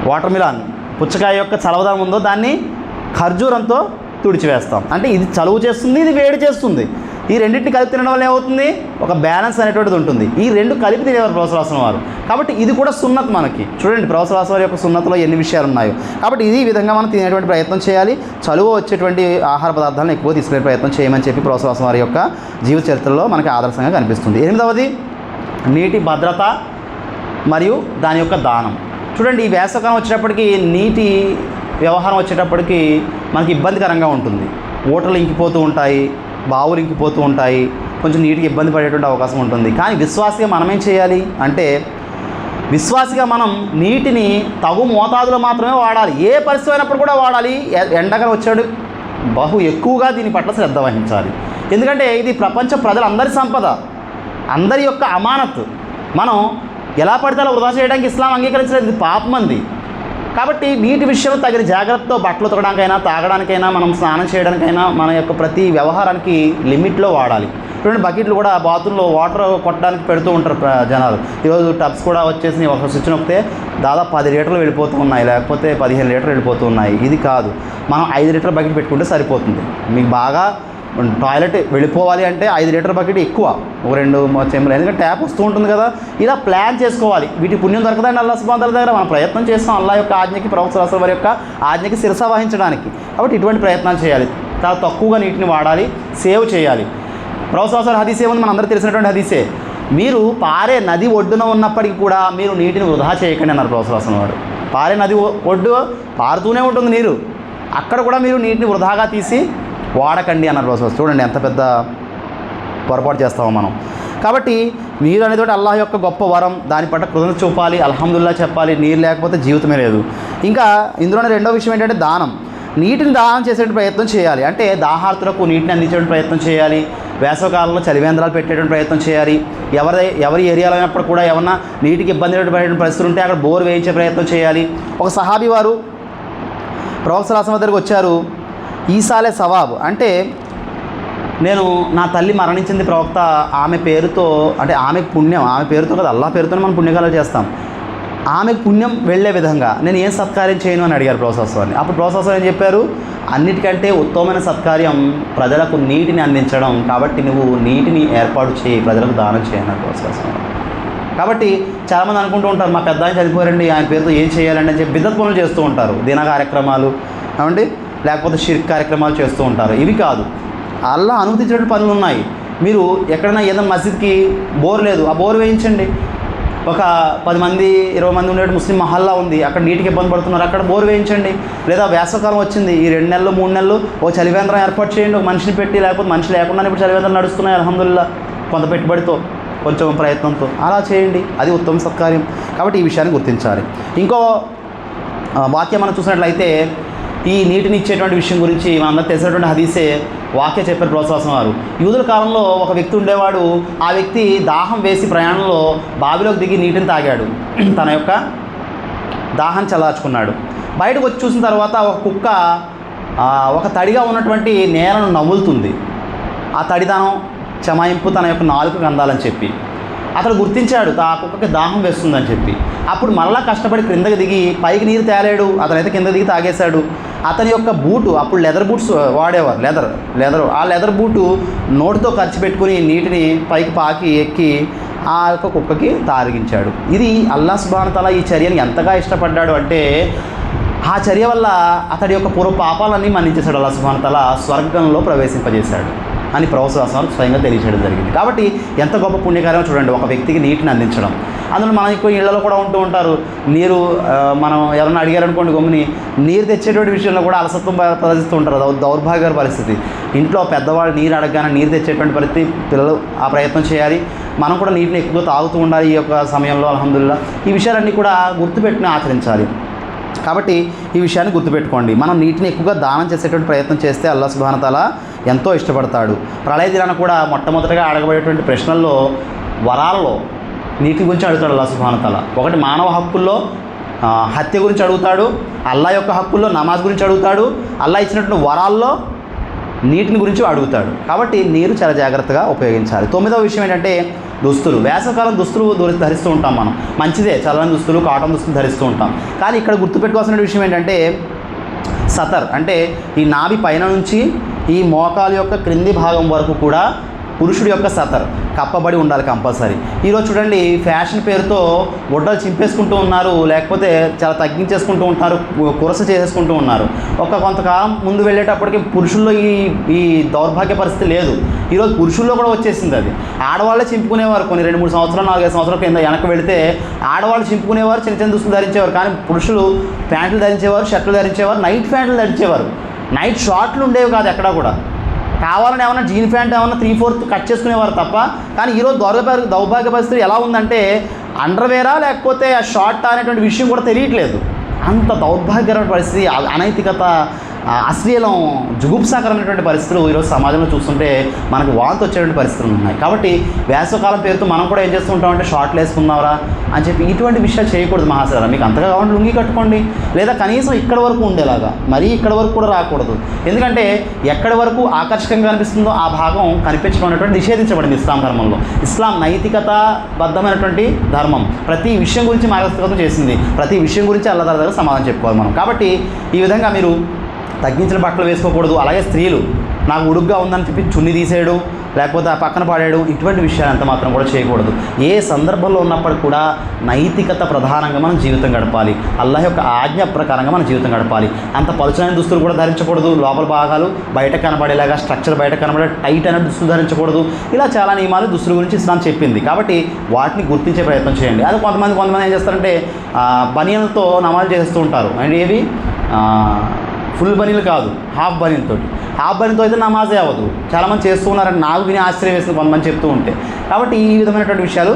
వాటర్ మిలాన్ పుచ్చకాయ యొక్క చలవదనం ఉందో దాన్ని ఖర్జూరంతో తుడిచివేస్తాం. అంటే ఇది చలువ చేస్తుంది, ఇది వేడి చేస్తుంది. ఈ రెండింటిని కలిపి తినడం వల్ల ఏమవుతుంది, ఒక బ్యాలెన్స్ అనేటువంటిది ఉంటుంది. ఈ రెండు కలిపి తినేవారు ప్రొఫెసర్ వారు. కాబట్టి ఇది కూడా సున్నత్ మనకి. చూడండి ప్రొఫెసర్ వారి యొక్క సున్నతలో ఎన్ని విషయాలు ఉన్నాయో. కాబట్టి ఇది ఈ విధంగా మనం తినేటువంటి ప్రయత్నం చేయాలి. చలువ వచ్చేటువంటి ఆహార పదార్థాలను ఎక్కువ తీసుకునే ప్రయత్నం చేయమని చెప్పి ప్రొఫెసర్ వారి యొక్క జీవిత చరిత్రలో మనకి ఆదర్శంగా కనిపిస్తుంది. 8వది, నీటి భద్రత మరియు దాని యొక్క దానం. చూడండి ఈ వేసవకాలం వచ్చేటప్పటికి నీటి వ్యవహారం వచ్చేటప్పటికి మనకి ఇబ్బందికరంగా ఉంటుంది. ఊటలు ఇంకిపోతూ ఉంటాయి, బావులు ఇంకిపోతూ ఉంటాయి, కొంచెం నీటికి ఇబ్బంది పడేటువంటి అవకాశం ఉంటుంది. కానీ విశ్వాసిగా మనం ఏం చేయాలి అంటే, విశ్వాసిగా మనం నీటిని తగు మోతాదులో మాత్రమే వాడాలి. ఏ పరిస్థితి అయినప్పుడు కూడా వాడాలి. ఎండకాలం వచ్చాడు బహు ఎక్కువగా దీని పట్ల శ్రద్ధ వహించాలి. ఎందుకంటే ఇది ప్రపంచ ప్రజలందరి సంపద, అందరి యొక్క అమానత్. మనం ఎలా పడితే అలా వృధా చేయడానికి ఇస్లాం అంగీకరించలేదు, ఇది పాపమంది. కాబట్టి నీటి విషయంలో తగిన జాగ్రత్తతో బట్టలు ఉతకడానికైనా, తాగడానికైనా, మనం స్నానం చేయడానికైనా మన యొక్క ప్రతి వ్యవహారానికి లిమిట్లో వాడాలి. చూడండి బకెట్లు కూడా బాత్రూంలో వాటర్ కొట్టడానికి పెడుతూ ఉంటారు జనాలు. ఈరోజు టబ్స్ కూడా వచ్చేసి ఒక స్విచ్ నొక్కితే దాదాపు 10 లీటర్లు వెళ్ళిపోతూ ఉన్నాయి, లేకపోతే 15 లీటర్లు వెళ్ళిపోతూ ఉన్నాయి. ఇది కాదు, మనం 5 లీటర్ల బకెట్ పెట్టుకుంటే సరిపోతుంది. మీకు బాగా టాయిలెట్ వెళ్ళిపోవాలి అంటే 5 లీటర్ బకెట్ ఎక్కువ, ఒక 2 చెంబులు, ఎందుకంటే ట్యాప్ వస్తూ ఉంటుంది కదా. ఇలా ప్లాన్ చేసుకోవాలి. వీటి పుణ్యం దొరకదండి అల్లాహ్ సుబ్హానహు వ తఆలా దగ్గర. మనం ప్రయత్నం చేస్తాం అల్లాహ్ యొక్క ఆజ్ఞకి, ప్రొఫెసర్ వారి యొక్క ఆజ్ఞకి శిరస వహించడానికి. కాబట్టి ఇటువంటి ప్రయత్నాలు చేయాలి. చాలా తక్కువగా నీటిని వాడాలి, సేవ్ చేయాలి. ప్రొఫెసర్ హదీస్ ఏముంది, మన అందరూ తెలిసినటువంటి హదీసే. మీరు పారే నది ఒడ్డున ఉన్నప్పటికీ కూడా మీరు నీటిని వృధా చేయకండి అన్నారు ప్రొఫెసర్ వారు. పారే నది ఒడ్డు పారుతూనే ఉంటుంది నీరు, అక్కడ కూడా మీరు నీటిని వృధాగా తీసి వాడకండి అన్నారు ప్రొఫెసర్. చూడండి ఎంత పెద్ద పొరపాటు చేస్తామో మనం. కాబట్టి నీరు అనేది అల్లాహ్ యొక్క గొప్ప వరం, దాని పట్ల కృతజ్ఞత చూపాలి, అల్హమ్దుల్లా చెప్పాలి. నీరు లేకపోతే జీవితమే లేదు. ఇంకా ఇందులోనే రెండో విషయం ఏంటంటే దానం. నీటిని దానం చేసే ప్రయత్నం చేయాలి. అంటే దాహార్తులకు నీటిని అందించే ప్రయత్నం చేయాలి. వేసవకాలంలో చలివేంద్రాలు పెట్టేటువంటి ప్రయత్నం చేయాలి. ఎవరి ఏరియాలో అయినప్పుడు కూడా ఏమన్నా నీటికి ఇబ్బంది పడేటువంటి పరిస్థితులు ఉంటే అక్కడ బోర్ వేయించే ప్రయత్నం చేయాలి. ఒక సహాబీ వారు ప్రొఫెసర్ ఆసమ దగ్గరికి వచ్చారు. ఈసాలే సవాబ్ అంటే, నేను నా తల్లి మరణించింది ప్రవక్త, ఆమె పేరుతో, అంటే ఆమె పుణ్యం, ఆమె పేరుతో కదా, అల్లాహ్ పేరుతో మనం పుణ్యకాలు చేస్తాం. ఆమెకు పుణ్యం వెళ్ళే విధంగా నేను ఏం సత్కార్యం చేయను అని అడిగారు ప్రోత్సాహం. అప్పుడు ప్రోత్సాహం ఏం చెప్పారు, అన్నిటికంటే ఉత్తమమైన సత్కార్యం ప్రజలకు నీటిని అందించడం, కాబట్టి నువ్వు నీటిని ఏర్పాటు చేయి, ప్రజలకు దానం చేయను ప్రోత్సాహం. కాబట్టి చాలామంది అనుకుంటూ ఉంటారు, మా పెద్ద ఆయన చనిపోయారండి, ఆయన పేరుతో ఏం చేయాలండి అని చెప్పి బిద్దత్ పనులు చేస్తూ ఉంటారు, దిన కార్యక్రమాలు ఏమండి, లేకపోతే షిర్క్ కార్యక్రమాలు చేస్తూ ఉంటారు. ఇవి కాదు, అల్లా అనుమతించినటువంటి పనులు ఉన్నాయి. మీరు ఎక్కడైనా ఏదైనా మస్జిద్కి బోర్ లేదు, ఆ బోర్ వేయించండి. ఒక 10 మంది 20 మంది ఉండే ముస్లిం మహల్లా ఉంది, అక్కడ నీటికి ఇబ్బంది పడుతున్నారు, అక్కడ బోర్ వేయించండి. లేదా వేసవకాలం వచ్చింది, ఈ 2 నెలలు 3 నెలలు ఓ చలివేంద్రం ఏర్పాటు చేయండి, ఒక మనిషిని పెట్టి. లేకపోతే మనిషి లేకుండా ఇప్పుడు చలివేంద్రం నడుస్తున్నాయి అల్హమ్దుల్లా, కొంత పెట్టుబడితో కొంచెం ప్రయత్నంతో అలా చేయండి, అది ఉత్తమ సత్కార్యం. కాబట్టి ఈ విషయాన్ని గుర్తించాలి. ఇంకో వాక్యం మనం చూసినట్లయితే ఈ నీటిని ఇచ్చేటువంటి విషయం గురించి మనందరూ తెలిసినటువంటి హదీసే వాక్య చెప్పారు ప్రోత్సాహం వారు. యూదుల కాలంలో ఒక వ్యక్తి ఉండేవాడు, ఆ వ్యక్తి దాహం వేసి ప్రయాణంలో బావిలోకి దిగి నీటిని తాగాడు, తన యొక్క దాహాన్ని చల్లార్చుకున్నాడు. బయటకు వచ్చి చూసిన తర్వాత ఒక కుక్క ఒక తడిగా ఉన్నటువంటి నేలను నవ్వులుతుంది. ఆ తడిదానం చమాయింపు తన యొక్క నాలుకకు అందాలని చెప్పి అతడు గుర్తించాడు, ఆ కుక్కకి దాహం వేస్తుందని చెప్పి. అప్పుడు మరలా కష్టపడి క్రిందకి దిగి పైకి నీరు తేలేడు, అతనైతే కింద దిగి తాగేశాడు. అతని యొక్క బూటు, అప్పుడు లెదర్ బూట్స్ వాడేవారు, లెదర్ ఆ లెదర్ బూటు నోటితో ఖర్చు పెట్టుకుని నీటిని పైకి పాకి ఎక్కి ఆ యొక్క కుక్కకి తాగిగించాడు. ఇది అల్లాహ్ సుబ్హానహు వ తఆలా ఈ చర్యను ఎంతగా ఇష్టపడ్డాడు అంటే, ఆ చర్య వల్ల అతడి యొక్క పూర్వ పాపాలన్నీ మన్నించేశాడు అల్లాహ్ సుబ్హానహు వ తఆలా, స్వర్గంలో ప్రవేశింపజేశాడు అని ప్రవచనాలు స్వయంగా తెలియచేయడం జరిగింది. కాబట్టి ఎంత గొప్ప పుణ్యకార్యం చూడండి, ఒక వ్యక్తికి నీటిని అందించడం. అందులో మన ఎక్కువ ఇళ్లలో కూడా ఉంటూ ఉంటారు, నీరు మనం ఎవరైనా అడిగారనుకోండి గమ్ముని నీరు తెచ్చేటువంటి విషయంలో కూడా అలసత్వం ప్రదర్శిస్తూ ఉంటారు. దౌర్భాగ్య పరిస్థితి. ఇంట్లో పెద్దవాళ్ళు నీరు అడగగానే నీరు తెచ్చేటువంటి పరిస్థితి, పిల్లలు ఆ ప్రయత్నం చేయాలి. మనం కూడా నీటిని ఎక్కువగా తాగుతూ ఉండాలి ఈ యొక్క సమయంలో అల్హమ్దులిల్లాహ్. ఈ విషయాలన్నీ కూడా గుర్తుపెట్టుకుని ఆచరించాలి. కాబట్టి ఈ విషయాన్ని గుర్తుపెట్టుకోండి. మనం నీటిని ఎక్కువగా దానం చేసేటువంటి ప్రయత్నం చేస్తే అల్లాహ్ సుబ్హానహు వ తఆలా ఎంతో ఇష్టపడతాడు. ప్రళయ దినాన కూడా మొట్టమొదటిగా అడగబడేటువంటి ప్రశ్నల్లో వరాల్లో నీటి గురించి అడుగుతాడు అల్లాహ్ సుబ్హానహు వ తఆలా. ఒకటి మానవ హక్కుల్లో హత్య గురించి అడుగుతాడు, అల్లాహ్ యొక్క హక్కుల్లో నమాజ్ గురించి అడుగుతాడు, అల్లాహ్ ఇచ్చినటువంటి వరాల్లో నీటిని గురించి అడుగుతాడు. కాబట్టి నీరు చాలా జాగ్రత్తగా ఉపయోగించాలి. 9వ విషయం ఏంటంటే దుస్తులు. వేసవకాలం దుస్తులు ధరిస్తూ ఉంటాం మనం, మంచిదే, చల్లని దుస్తులు, కాటన్ దుస్తులు ధరిస్తూ ఉంటాం. కానీ ఇక్కడ గుర్తుపెట్టుకోవాల్సిన విషయం ఏంటంటే సతర్, అంటే ఈ నాభి పైన నుంచి ఈ మోకాలు యొక్క క్రింది భాగం వరకు కూడా పురుషుడి యొక్క సతర్ కప్పబడి ఉండాలి కంపల్సరీ. ఈరోజు చూడండి, ఫ్యాషన్ పేరుతో గుడ్డలు చింపేసుకుంటూ ఉన్నారు, లేకపోతే చాలా తగ్గించేసుకుంటూ ఉంటారు, కురస చేసేసుకుంటూ ఉన్నారు. కొంతకాలం ముందు వెళ్ళేటప్పటికి పురుషుల్లో ఈ దౌర్భాగ్య పరిస్థితి లేదు. ఈరోజు పురుషుల్లో కూడా వచ్చేసింది అది. ఆడవాళ్ళే చింపుకునేవారు కొన్ని 2-3 సంవత్సరాలు 4-5 సంవత్సరాల కింద వెనక్కి వెళితే ఆడవాళ్ళు చింపుకునేవారు, చిన్న చిన్న దుస్తులు ధరించేవారు. కానీ పురుషులు ప్యాంట్లు ధరించేవారు, షర్ట్లు ధరించేవారు, నైట్ ప్యాంట్లు ధరించేవారు. నైట్ షార్ట్లు ఉండేవి కాదు ఎక్కడా కూడా. కావాలని ఏమన్నా జీన్ ప్యాంట్ ఏమన్నా 3/4 కట్ చేసుకునేవారు తప్ప. కానీ ఈరోజు దౌర్భాగ్య పరిస్థితి ఎలా ఉందంటే అండర్వేరా లేకపోతే ఆ షార్ట్ అనేటువంటి విషయం కూడా తెలియట్లేదు. అంత దౌర్భాగ్యకరమైన పరిస్థితి, అనైతికత, అశ్లీలం, జుగుప్సాకరమైనటువంటి పరిస్థితులు ఈరోజు సమాజంలో చూస్తుంటే మనకు వాంతి వచ్చేటువంటి పరిస్థితులు ఉన్నాయి. కాబట్టి వేసవకాలం పేరుతో మనం కూడా ఏం చేస్తూ ఉంటామంటే షార్ట్లు వేసుకుందాంరా అని చెప్పి ఇటువంటి విషయాలు చేయకూడదు మహాశరా. మీకు అంతగా కావాలంటే లుంగి కట్టుకోండి, లేదా కనీసం ఇక్కడ వరకు ఉండేలాగా, మరీ ఇక్కడ వరకు కూడా రాకూడదు. ఎందుకంటే ఎక్కడి వరకు ఆకర్షకంగా కనిపిస్తుందో ఆ భాగం కనిపించడం అనేటువంటి నిషేధించబడింది ఇస్లాం ధర్మంలో. ఇస్లాం నైతికత బద్ధమైనటువంటి ధర్మం. ప్రతి విషయం గురించి మార్గదర్శకత్వం చేసింది, ప్రతి విషయం గురించి అల్లాహ్ దగ్గర సమాధానం చెప్పుకోవాలి మనం. కాబట్టి ఈ విధంగా మీరు తగ్గించిన బట్టలు వేసుకోకూడదు. అలాగే స్త్రీలు నాకు ఉడుగ్గా ఉందని చెప్పి చున్ని తీసేయడం, లేకపోతే ఆ పక్కన పాడేయడం, ఇటువంటి విషయాలు అంత మాత్రం కూడా చేయకూడదు. ఏ సందర్భంలో ఉన్నప్పటికీ కూడా నైతికత ప్రధానంగా మనం జీవితం గడపాలి. అల్లాహ్ యొక్క ఆజ్ఞ ప్రకారంగా మనం జీవితం గడపాలి. అంత పలుచనైన దుస్తులు కూడా ధరించకూడదు. లోపల భాగాలు బయట కనబడేలాగా, స్ట్రక్చర్ బయట కనబడే టైట్ అనే దుస్తులు ధరించకూడదు. ఇలా చాలా నియమాలు దుస్తుల గురించి ఇస్లాం చెప్పింది. కాబట్టి వాటిని గుర్తించే ప్రయత్నం చేయండి. అది కొంతమంది ఏం చేస్తారంటే బనియన్లతో నమాజ్ చేస్తూ ఉంటారు. అండ్ ఏవి ఫుల్ బనీలు కాదు, హాఫ్ బనీతో అయితే నమాజే అవ్వదు. చాలామంది చేస్తూ ఉన్నారని నాకు విని ఆశ్చర్యం వేస్తుంది కొంతమంది చెప్తూ ఉంటే. కాబట్టి ఈ విధమైనటువంటి విషయాలు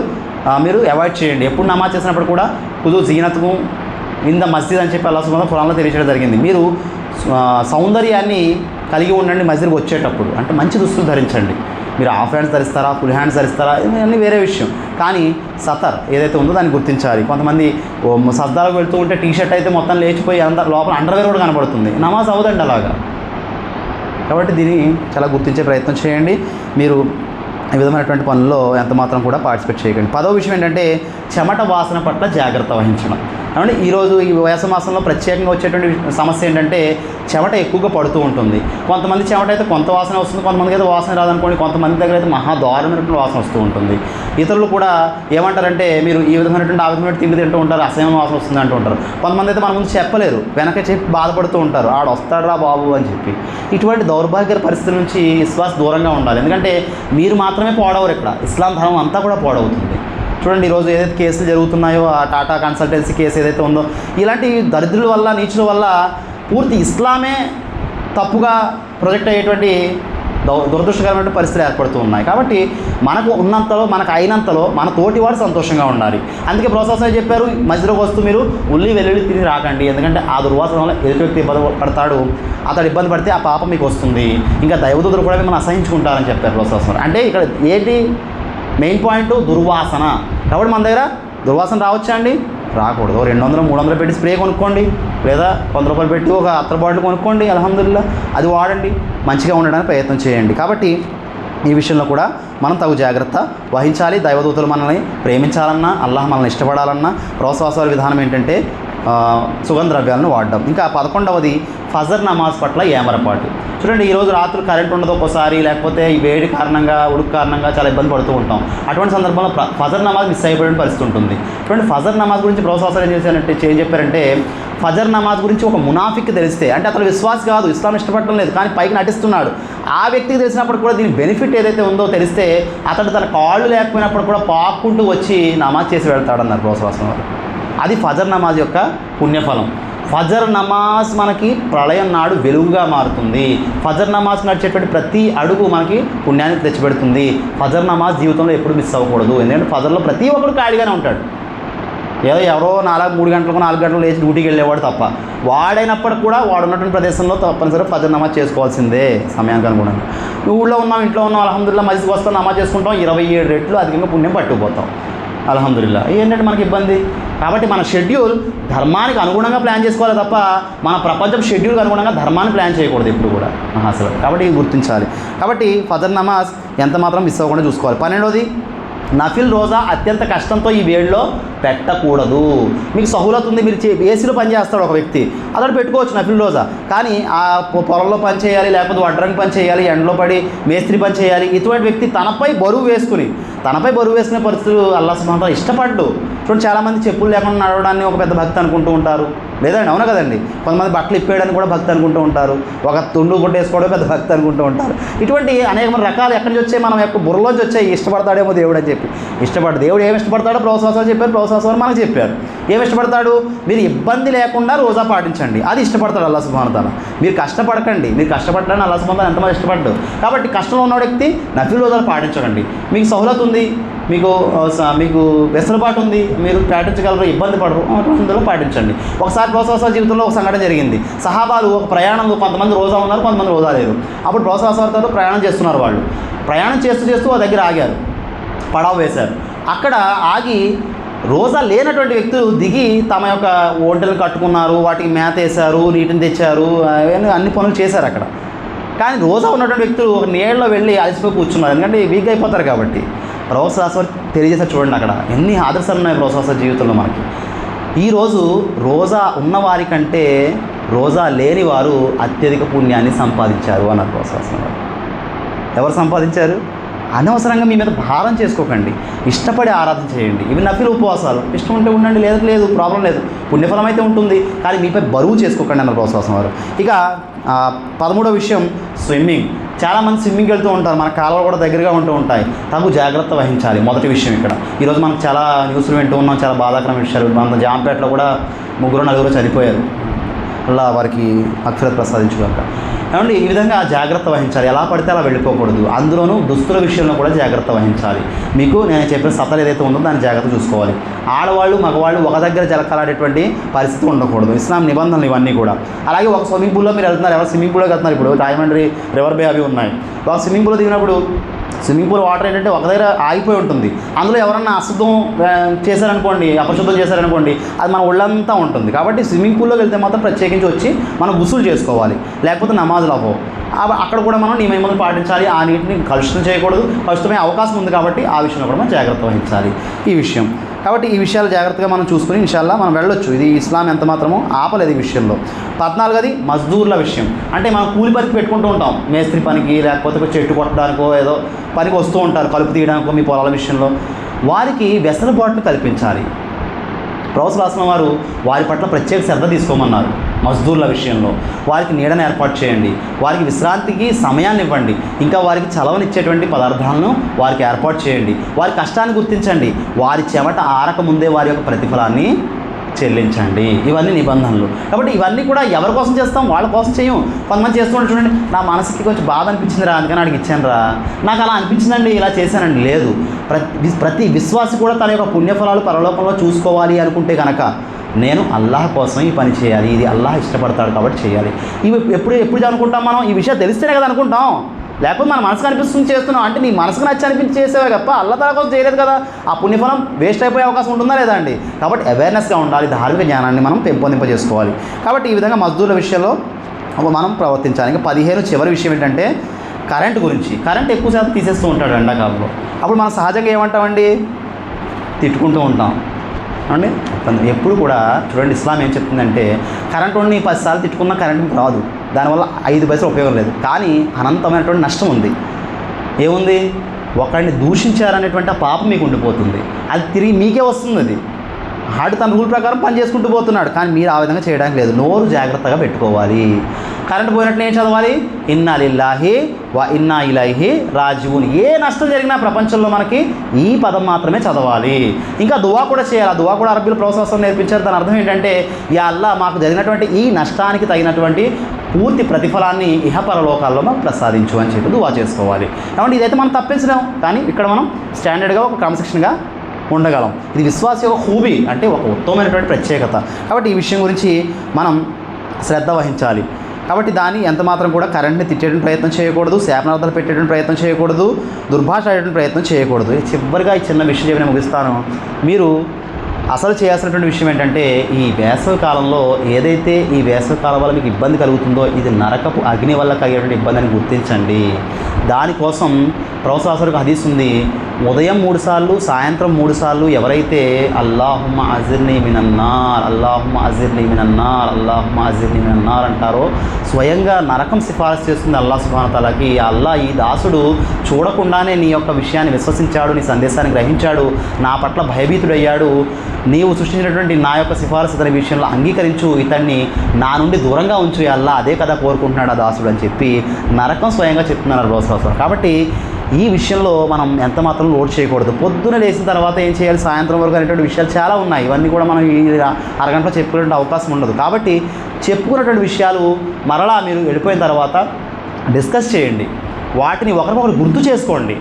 మీరు అవాయిడ్ చేయండి. ఎప్పుడు నమాజ్ చేసినప్పుడు కూడా కుదు జీనత్కు ఇంద మస్జిద్ అని చెప్పి అల్లాహ్ సుబ్హానహు వ తఆలా తెలియజేయడం జరిగింది. మీరు సౌందర్యాన్ని కలిగి ఉండండి మస్జిద్కి వచ్చేటప్పుడు, అంటే మంచి దుస్తులు ధరించండి. మీరు హాఫ్ హ్యాండ్స్ ధరిస్తారా, ఫుల్ హ్యాండ్స్ ధరిస్తారా, ఇవన్నీ వేరే విషయం. కానీ సతర్ ఏదైతే ఉందో దాన్ని గుర్తించాలి. కొంతమంది సజ్దాలకు వెళ్తూ ఉంటే టీషర్ట్ అయితే మొత్తం లేచిపోయి లోపల అండర్వేర్ కూడా కనబడుతుంది, నమాజ్ అవ్వదండి అలాగా. కాబట్టి దీన్ని చాలా గుర్తించే ప్రయత్నం చేయండి. మీరు ఈ విధమైనటువంటి పనుల్లో ఎంత మాత్రం కూడా పార్టిసిపేట్ చేయకండి. 10వ విషయం ఏంటంటే చెమట వాసన పట్ల జాగ్రత్త వహించడం. కాబట్టి ఈరోజు ఈ వేసవి మాసంలో ప్రత్యేకంగా వచ్చేటువంటి సమస్య ఏంటంటే చెమట ఎక్కువగా పడుతూ ఉంటుంది. కొంతమంది చెమట అయితే కొంత వాసన వస్తుంది, కొంతమందికి అయితే వాసన రాదనుకోండి, కొంతమంది దగ్గర అయితే మహా దారుణమైనటువంటి వాసన వస్తూ ఉంటుంది. ఇతరులు కూడా ఏమంటారంటే మీరు ఈ విధమైనటువంటి ఆ విధమైన తిండి తింటూ ఉంటారు, అసహ్యం వాసన వస్తుంది అంటూ ఉంటారు. కొంతమంది అయితే మన ముందు చెప్పలేరు, వెనక చెప్పి బాధపడుతూ ఉంటారు, ఆడు వస్తాడురా బాబు అని చెప్పి. ఇటువంటి దౌర్భాగ్య పరిస్థితుల నుంచి విశ్వాస దూరంగా ఉండాలి. ఎందుకంటే మీరు మాత్రమే పాడవరు, ఇక్కడ ఇస్లాం ధర్మం అంతా కూడా పాడవుతుంది. చూడండి, ఈరోజు ఏదైతే కేసులు జరుగుతున్నాయో, ఆ టాటా కన్సల్టెన్సీ కేసు ఏదైతే ఉందో, ఇలాంటి దరిద్రుల వల్ల, నీచుల వల్ల పూర్తి ఇస్లామే తప్పుగా ప్రొజెక్ట్ అయ్యేటువంటి దురదృష్టకరమైన పరిస్థితులు ఏర్పడుతూ ఉన్నాయి. కాబట్టి మనకు ఉన్నంతలో, మనకు అయినంతలో మన తోటివాడు సంతోషంగా ఉండాలి. అందుకే ప్రోత్సాహం చెప్పారు, మధ్యలోకి వస్తూ మీరు ఉల్లి వెల్లుల్లి తిని రాకండి, ఎందుకంటే ఆ దుర్వాసన వల్ల ఎదుటి వ్యక్తి ఇబ్బంది పడతాడు, అతడు ఇబ్బంది పడితే ఆ పాపం మీకు వస్తుంది, ఇంకా దైవదూతలు కూడా మిమ్మల్ని అసహించుకుంటారని చెప్పారు ప్రోత్సాహం. అంటే ఇక్కడ ఏంటి మెయిన్ పాయింట్? దుర్వాసన. కాబట్టి మన దగ్గర దుర్వాసన రావచ్చా అండి? రాకూడదు. 200-300 పెట్టి స్ప్రే కొనుక్కోండి, లేదా 100 రూపాయలు పెట్టి ఒక అత్తర్ బాటిల్ కొనుక్కోండి, అల్హమ్దుల్లా అది వాడండి, మంచిగా ఉండడానికి ప్రయత్నం చేయండి. కాబట్టి ఈ విషయంలో కూడా మనం తగు జాగ్రత్త వహించాలి. దైవదూతలు మనల్ని ప్రేమించాలన్నా, అల్లాహ్ మనల్ని ఇష్టపడాలన్నా ప్రోత్సాహాల విధానం ఏంటంటే సుగంధ ద్రవ్యాలను వాడడం. ఇంకా 11వది ఫజర్ నమాజ్ పట్ల ఏమరపాటు. చూడండి, ఈరోజు రాత్రి కరెంట్ ఉండదు ఒక్కోసారి, లేకపోతే ఈ వేడి కారణంగా, ఉడుకు కారణంగా చాలా ఇబ్బంది పడుతూ ఉంటాం. అటువంటి సందర్భంలో ఫజర్ నమాజ్ మిస్ అయిపోయిన పరిస్థితి ఉంటుంది. చూడండి, ఫజర్ నమాజ్ గురించి ప్రోత్సాహం ఏం చెప్పారంటే ఫజర్ నమాజ్ గురించి ఒక మునాఫిక్కి తెలిస్తే, అంటే అతను విశ్వాసి కాదు, ఇస్లాం ఇష్టపడటం లేదు, కానీ పైకి నటిస్తున్నాడు, ఆ వ్యక్తికి తెలిసినప్పుడు కూడా దీని బెనిఫిట్ ఏదైతే ఉందో తెలిస్తే అతడు తన కాళ్ళు లేకపోయినప్పుడు కూడా పాక్కుంటూ వచ్చి నమాజ్ చేసి వెళ్తాడన్నారు ప్రోత్సాహం వారు. అది ఫజర్ నమాజ్ యొక్క పుణ్యఫలం. ఫజర్ నమాజ్ మనకి ప్రళయం నాడు వెలుగుగా మారుతుంది. ఫజర్ నమాజ్ నడిచేటువంటి ప్రతి అడుగు మనకి పుణ్యాన్ని తెచ్చిపెడుతుంది. ఫజర్ నమాజ్ జీవితంలో ఎప్పుడు మిస్ అవ్వకూడదు. ఎందుకంటే ఫజర్లో ప్రతి ఒక్కరు ఖాళీగానే ఉంటాడు. ఎవరో 3 గంటలకు 4 గంటలు లేచి డ్యూటీకి వెళ్ళేవాడు తప్ప, వాడైనప్పటికి కూడా వాడు ఉన్నటువంటి ప్రదేశంలో తప్పనిసరిగా ఫజర్ నమాజ్ చేసుకోవాల్సిందే సమయానికి అనుగుణంగా. ఊళ్ళో ఉన్నాం, ఇంట్లో ఉన్నాం, అల్హమ్దుల్లా మస్జిద్కి వస్తాం, నమాజ్ చేసుకుంటాం, 27 రెట్లు అధికంగా పుణ్యం పట్టుకుపోతాం. అల్హమ్దుల్లా. ఏంటంటే మనకి ఇబ్బంది. కాబట్టి మన షెడ్యూల్ ధర్మానికి అనుగుణంగా ప్లాన్ చేసుకోవాలి తప్ప మన ప్రపంచం షెడ్యూల్కి అనుగుణంగా ధర్మాన్ని ప్లాన్ చేయకూడదు ఎప్పుడు కూడా అసలు. కాబట్టి గుర్తించాలి. కాబట్టి ఫజర్ నమాజ్ ఎంత మాత్రం మిస్ అవ్వకుండా చూసుకోవాలి. 12వది నఫిల్ రోజా అత్యంత కష్టంతో ఈ వేడిలో పెట్టకూడదు. మీకు సహూలత్ ఉంది, మీరు ఏసీలో పని చేస్తాడు ఒక వ్యక్తి, అతడు పెట్టుకోవచ్చు నఫిల్ రోజా. కానీ ఆ పొలంలో పని చేయాలి, లేకపోతే వడ్రంగి పని చేయాలి, ఎండలో పడి మేస్త్రి పని చేయాలి, ఇటువంటి వ్యక్తి తనపై బరువు వేసుకునే పరిస్థితులు అల్లాహ్ సుబ్హానహు వ తఆలా ఇష్టపడ్డు. చూడండి, చాలామంది చెప్పులు లేకుండా నడవడాన్ని ఒక పెద్ద భక్తి అనుకుంటూ ఉంటారు, లేదండి? అవునా కదండి? కొంతమంది బట్టలు ఇప్పేయడానికి కూడా భక్తి అనుకుంటూ ఉంటారు, ఒక తుండు గుడ్డ వేసుకోవడం పెద్ద భక్తి అనుకుంటూ ఉంటారు. ఇటువంటి అనేక రకాలు ఎక్కడి నుంచి వచ్చాయి? మనం యొక్క బుర్రలోంచి వచ్చాయి. ఇష్టపడతాడేమో దేవుడు అని చెప్పి దేవుడు ఏమి ఇష్టపడతాడో ప్రోత్సాహం చెప్పారు, ప్రోత్సాహం మనకు చెప్పారు. ఏమి ఇష్టపడతాడు? మీరు ఇబ్బంది లేకుండా రోజా పాటించండి, అది ఇష్టపడతాడు అల్లాహ్ సుబ్హానహు వ తఆలా. మీరు కష్టపడకండి, మీరు కష్టపడడానికి అల్లాహ్ సుబ్హానహు వ తఆలా ఎంతమంది ఇష్టపడ్డాడు. కాబట్టి కష్టంలో ఉన్న వ్యక్తి నఫిల్ రోజాలు పాటించకండి. మీకు సహూలత్ ఉంది, మీకు వెసులుబాటు ఉంది, మీరు పాటించగలరు, ఇబ్బంది పడరు, అందులో పాటించండి. ఒకసారి ప్రోత్సాహ జీవితంలో ఒక సంఘటన జరిగింది. సహాబాలు ఒక ప్రయాణంలో కొంతమంది రోజా ఉన్నారు, కొంతమంది రోజా లేరు. అప్పుడు ప్రోత్సాహంతో ప్రయాణం చేస్తున్నారు. వాళ్ళు ప్రయాణం చేస్తూ ఆ దగ్గర ఆగారు, పడవ వేశారు. అక్కడ ఆగి రోజా లేనటువంటి వ్యక్తులు దిగి తమ యొక్క ఒంటెలు కట్టుకున్నారు, వాటికి మేత వేశారు, నీటిని తెచ్చారు, అన్ని పనులు చేశారు అక్కడ. కానీ రోజా ఉన్నటువంటి వ్యక్తులు ఒక నీళ్ళలో వెళ్ళి అలసిపోయి కూర్చున్నారు, ఎందుకంటే వీక్ అయిపోతారు కాబట్టి. ప్రోత్సాహం తెలియజేసారు. చూడండి అక్కడ ఎన్ని ఆదర్శాలు ఉన్నాయి ప్రోత్సాహ జీవితంలో మనకి. ఈరోజు రోజా ఉన్నవారి కంటే రోజా లేని వారు అత్యధిక పుణ్యాన్ని సంపాదించారు అన్నారు ప్రోత్సాహం. ఎవరు సంపాదించారు? అనవసరంగా మీ మీద భారం చేసుకోకండి, ఇష్టపడి ఆరాధన చేయండి. ఇవి నఫిల్ ఉపవాసాలు, ఇష్టం ఉంటే ఉండండి, లేదు ప్రాబ్లం లేదు, పుణ్యఫలం అయితే ఉంటుంది, కానీ మీపై బరువు చేసుకోకండి అన్నారు ప్రోత్సాహం వారు. ఇక 13వ విషయం స్విమ్మింగ్. చాలామంది స్విమ్మింగ్కి వెళ్తూ ఉంటారు, మన కాలువలు కూడా దగ్గరగా ఉంటూ ఉంటాయి, తగు జాగ్రత్త వహించాలి. మొదటి విషయం ఇక్కడ ఈరోజు మనకు చాలా న్యూస్లు వింటూ ఉన్నాం, చాలా బాధాకరమైన విషయాలు. మన జాంపేటలో కూడా 3-4 చనిపోయారు, అలా వారికి మగ్ఫిరత్ ప్రసాదించుగాక. ఏమండి, ఈ విధంగా జాగ్రత్త వహించాలి, ఎలా పడితే అలా వెళ్ళిపోకూడదు. అందులోనూ దుస్తుల విషయంలో కూడా జాగ్రత్త వహించాలి. మీకు నేను చెప్పిన సతలు ఏదైతే ఉందో దాన్ని జాగ్రత్త చూసుకోవాలి. ఆడవాళ్ళు మగవాళ్ళు ఒక దగ్గర జలకాలాడేటువంటి పరిస్థితి ఉండకూడదు, ఇస్లాం నిబంధనలు ఇవన్నీ కూడా. అలాగే ఒక స్విమ్మింగ్ పూల్లో మీరు వెళ్తున్నారు, ఎవరు స్విమ్మింగ్ పూల్లోకి వెళ్తున్నారు, ఇప్పుడు రాజమండ్రి రివర్ బే అవి ఉన్నాయి, ఒక స్విమ్మింగ్ పూల్లో దిగినప్పుడు స్విమ్మింగ్ పూల్ వాటర్ ఏంటంటే ఒక దగ్గర ఆగిపోయి ఉంటుంది. అందులో ఎవరన్నా అశుద్ధం చేశారనుకోండి, అపశుద్ధం చేశారనుకోండి, అది మన ఒళ్ళంతా ఉంటుంది. కాబట్టి స్విమ్మింగ్ పూల్లోకి వెళ్తే మాత్రం ప్రత్యేకించి వచ్చి మనం గుసులు చేసుకోవాలి, లేకపోతే నమాజులు అవ్వవు. అక్కడ కూడా మనం నియమములను పాటించాలి. ఆ నీటిని కలుషితం చేయకూడదు. కలుషితమయ్యే అవకాశం ఉంది కాబట్టి ఆ విషయంలో కూడా మనం జాగ్రత్త వహించాలి ఈ విషయం. కాబట్టి ఈ విషయాలు జాగ్రత్తగా మనం చూసుకుని ఇన్షాల్లా మనం వెళ్ళొచ్చు. ఇది ఇస్లాం ఎంత మాత్రమో ఆపలేదు ఈ విషయంలో. 14ది మజ్దూర్ల విషయం. అంటే మనం కూలి పనికి పెట్టుకుంటూ ఉంటాం, మేస్త్రి పనికి, లేకపోతే చెట్టు కొట్టడానికో ఏదో పనికి వస్తూ ఉంటారు, కలుపు తీయడానికో మీ పొలాల విషయంలో. వారికి వెసులుబాటును కల్పించాలి. ప్రొఫెసర్ వారు వారి పట్ల ప్రత్యేక శ్రద్ధ తీసుకోమన్నారు. మజ్దూర్ల విషయంలో వారికి నీడను ఏర్పాటు చేయండి, వారికి విశ్రాంతికి సమయాన్ని ఇవ్వండి, ఇంకా వారికి చలవనిచ్చేటువంటి పదార్థాలను వారికి ఏర్పాటు చేయండి, వారి కష్టాన్ని గుర్తించండి, వారి చెమట ఆరకముందే వారి యొక్క ప్రతిఫలాన్ని చెల్లించండి. ఇవన్నీ నిబంధనలు. కాబట్టి ఇవన్నీ కూడా ఎవరి కోసం చేస్తాం? వాళ్ళ కోసం చేయం. కొంతమంది చేస్తుంటే చూడండి, నా మనసుకి కొంచెం బాధ అనిపించిందిరా, అందుకని అడిగి ఇచ్చానురా, నాకు అలా అనిపించిందండి, ఇలా చేశానండి. లేదు, ప్రతి విశ్వాసి కూడా తన యొక్క పుణ్యఫలాలు పరలోకంలో చూసుకోవాలి అనుకుంటే కనుక నేను అల్లాహ్ కోసం ఈ పని చేయాలి, ఇది అల్లాహ్ ఇష్టపడతాడు కాబట్టి చేయాలి. ఇవి ఎప్పుడు అనుకుంటాం మనం? ఈ విషయం తెలిస్తేనే కదా అనుకుంటాం. లేకపోతే మన మనసుకు అనిపిస్తుంది చేస్తున్నాం అంటే నీ మనసుకు నచ్చి అనిపించి చేసేవే తప్ప అల్లాహ్ తఆలా కోసం చేయలేదు కదా. ఆ పుణ్యఫలం వేస్ట్ అయిపోయే అవకాశం ఉంటుందా లేదా అండి? కాబట్టి అవేర్నెస్గా ఉండాలి, ధార్మిక జ్ఞానాన్ని మనం పెంపొందింపజేసుకోవాలి. కాబట్టి ఈ విధంగా మజ్దూర్ల విషయంలో మనం ప్రవర్తించాలి. ఇంకా 15 చివరి విషయం ఏంటంటే కరెంటు గురించి. కరెంట్ ఎక్కువ శాతం తీసేస్తూ ఉంటాడు ఎండాకాలంలో. అప్పుడు మనం సహజంగా ఏమంటామండి? తిట్టుకుంటూ ఉంటాం అండి. ఎప్పుడు కూడా చూడండి, ఇస్లాం ఏం చెప్తుందంటే కరెంట్ ఉండి 10 సార్లు తిట్టుకున్నా కరెంట్ మీకు రాదు, దానివల్ల 5 పైసలు ఉపయోగం లేదు. కానీ అనంతమైనటువంటి నష్టం ఉంది. ఏముంది? ఒకరిని దూషించారనేటువంటి ఆ పాపం మీకు ఉండిపోతుంది, అది తిరిగి మీకే వస్తుంది. అది ఆడు తన రూల్ ప్రకారం పని చేసుకుంటూ పోతున్నాడు, కానీ మీరు ఆ విధంగా చేయడానికి లేదు. నోరు జాగ్రత్తగా పెట్టుకోవాలి. కరెంట్ పోయినట్టు ఏం చదవాలి? ఇన్నా లిల్లాహి వ ఇన్నా ఇలైహి రాజిఊన్. ఏ నష్టం జరిగినా ప్రపంచంలో మనకి ఈ పదం మాత్రమే చదవాలి. ఇంకా దువా కూడా చేయాలి. ఆ దువా కూడా అరబీలో ప్రొఫెసర్ నేర్పించారు. దాని అర్థం ఏంటంటే, యా అల్లాహ్ మాకు జరిగినటువంటి ఈ నష్టానికి తగినటువంటి పూర్తి ప్రతిఫలాన్ని ఇహపరలోకాల్లో మాకు ప్రసాదించు అని చెప్పి దువా చేసుకోవాలి. కాబట్టి ఇదైతే మనం తప్పించలేము, కానీ ఇక్కడ మనం స్టాండర్డ్గా ఒక క్రమశిక్షణగా ఉండగలం. ఇది విశ్వాస యొక్క హూబీ, అంటే ఒక ఉత్తమమైనటువంటి ప్రత్యేకత. కాబట్టి ఈ విషయం గురించి మనం శ్రద్ధ వహించాలి. కాబట్టి దాన్ని ఎంత మాత్రం కూడా కరెంట్ని తిట్టేటువంటి ప్రయత్నం చేయకూడదు, శాపనార్థాలు పెట్టేటువంటి ప్రయత్నం చేయకూడదు, దుర్భాష అయ్యేటువంటి ప్రయత్నం చేయకూడదు. చివరిగా ఈ చిన్న విషయం చెప్పి నేను ముగిస్తాను. మీరు అసలు చేయాల్సినటువంటి విషయం ఏంటంటే, ఈ వేసవి కాలంలో ఏదైతే ఈ వేసవి కాలం వల్ల మీకు ఇబ్బంది కలుగుతుందో ఇది నరకపు అగ్ని వల్ల కలిగేటువంటి ఇబ్బంది అని గుర్తించండి. దానికోసం ప్రొఫెసర్ హదీస్ ఉంది, ఉదయం 3 సార్లు, సాయంత్రం 3 సార్లు ఎవరైతే అల్లాహుమ్మ అజిర్ని మినన్నార్, అల్లాహుమ్మ అజిర్ని మినన్నార్, అల్లాహుమ్మ అజిర్ని మినన్నార్ అంటారో స్వయంగా నరకం సిఫారసు చేస్తుంది అల్లాహ్ సుబ్హానహు తఆలాకి. అల్లాహ్ ఈ దాసుడు చూడకుండానే నీ యొక్క విషయాన్ని విశ్వసించాడు, నీ సందేశాన్ని గ్రహించాడు, నా పట్ల భయభీతుడయ్యాడు, నీవు సృష్టించినటువంటి నా యొక్క సిఫారసు ఇతని విషయంలో అంగీకరించు, ఇతన్ని నా నుండి దూరంగా ఉంచు అల్లాహ్, అదే కదా కోరుకుంటున్నాడు ఆ దాసుడు అని చెప్పి నరకం స్వయంగా చెప్తున్నారు రోజు. కాబట్టి ఈ విషయంలో మనం ఎంత మాత్రం లోడ్ చేయకూడదు. పొద్దున లేచిన తర్వాత ఏం చేయాలి, సాయంత్రం వరకు అనేటువంటి విషయాలు చాలా ఉన్నాయి. ఇవన్నీ కూడా మనం ఈ అరగంటలో చెప్పుకునే అవకాశం ఉండదు. కాబట్టి చెప్పుకున్నటువంటి విషయాలు మరలా మీరు వెళ్ళిపోయిన తర్వాత డిస్కస్ చేయండి, వాటిని ఒకరికొకరు గుర్తు చేసుకోండి.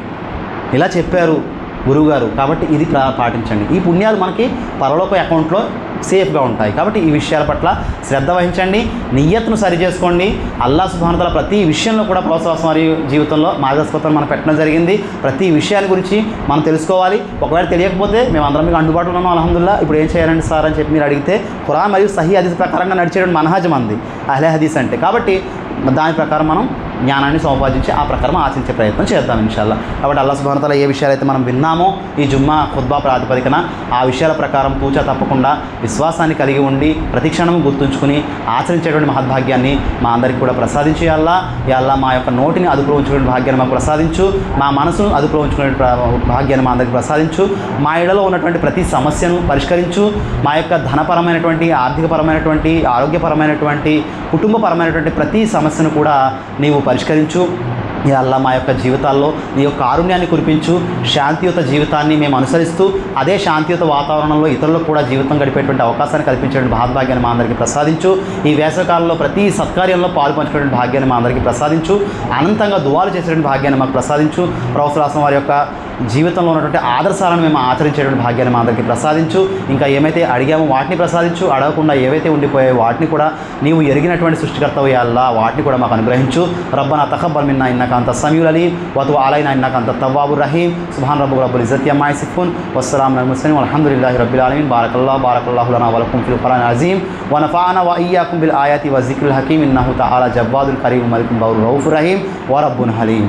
ఇలా చెప్పారు గురువుగారు కాబట్టి ఇది పాటించండి. ఈ పుణ్యాలు మనకి పరలోక అకౌంట్లో సేఫ్గా ఉంటాయి. కాబట్టి ఈ విషయాల పట్ల శ్రద్ధ వహించండి, నియ్యత్ను సరి చేసుకోండి. అల్లాహ్ సుబ్హానహు తఆలా ప్రతి విషయంలో కూడా ప్రొఫెసర్ వారి జీవితంలో మార్గదర్శకత్వం మనం పెట్టడం జరిగింది. ప్రతి విషయాల గురించి మనం తెలుసుకోవాలి. ఒకవేళ తెలియకపోతే మేము అందరం మీకు అందుబాటులో ఉన్నాం అల్హమ్దులిల్లాహ్. ఇప్పుడు ఏం చేయాలండి సార్ అని చెప్పి మీరు అడిగితే, ఖురాన్ మరియు సహీ హదీస్ ప్రకారంగా నడిచేటువంటి మనహజ్ మంది అహ్లే హదీస్ అంటే. కాబట్టి దాని ప్రకారం మనం జ్ఞానాన్ని సంపాదించి ఆ ప్రకారం ఆచరించే ప్రయత్నం చేద్దాం ఇన్షాల్లా. కాబట్టి అల్లాహ్ సుబ్హానహు తఆలా ఏ విషయాలైతే మనం విన్నామో ఈ జుమ్మా ఖుత్బా ప్రాతిపదికన ఆ విషయాల ప్రకారం తూచా తప్పకుండా విశ్వాసాన్ని కలిగి ఉండి ప్రతి క్షణం గుర్తుంచుకుని ఆచరించేటువంటి మహద్భాగ్యాన్ని మా అందరికీ కూడా ప్రసాదించి అల్లా మా యొక్క నోటిని అదుపులో ఉంచుకునే భాగ్యాన్ని మాకు ప్రసాదించు, మా మనసును అదుపులో ఉంచుకునే భాగ్యాన్ని మా అందరికీ ప్రసాదించు, మా ఇళ్లలో ఉన్నటువంటి ప్రతి సమస్యను పరిష్కరించు, మా యొక్క ధనపరమైనటువంటి, ఆర్థికపరమైనటువంటి, ఆరోగ్యపరమైనటువంటి, కుటుంబపరమైనటువంటి ప్రతి సమస్యను కూడా నీవు పరిష్కరించు. యా అల్లాహ్ మా యొక్క జీవితాల్లో నీ యొక్క కారుణ్యాన్ని కురిపించు, శాంతియుత జీవితాన్ని మేము అనుసరిస్తూ అదే శాంతియుత వాతావరణంలో ఇతరులకు కూడా జీవితం గడిపేటువంటి అవకాశాన్ని కల్పించేటువంటి భాగ్యాన్ని మా అందరికీ ప్రసాదించు. ఈ వేసవికాలంలో ప్రతి సత్కార్యంలో పాలు పంచుకునే భాగ్యాన్ని మా అందరికీ ప్రసాదించు. అనంతంగా దువాలు చేసేటువంటి భాగ్యాన్ని మాకు ప్రసాదించు. ప్రొఫెసర్ వారి యొక్క జీవితంలో ఉన్నటువంటి ఆదర్శాలను మేము ఆచరించేటువంటి భాగ్యాన్ని మా అందరికీ ప్రసాదించు. ఇంకా ఏమైతే అడిగామో వాటిని ప్రసాదించు, అడగకుండా ఏవైతే ఉండిపోయాయో వాటిని కూడా నీవు ఎరిగినటువంటి సృష్టికర్తవు యా అల్లాహ్ వాటిని కూడా మాకు అనుగ్రహించు. రబ్బనా తఖబ్బల్ మిన్నా ఇన్నక إنك أنت السميع العليم وتب علينا إنك أنت التواب الرحيم سبحان ربك رب العزة عما يصفون والسلام على المرسلين والحمد لله رب العالمين بارك الله لنا ولكم في القرآن العظيم ونفعنا وإياكم بالآيات والذكر الحكيم إنه تعالى جواد كريم ملك بر رؤوف رحيم ورب حليم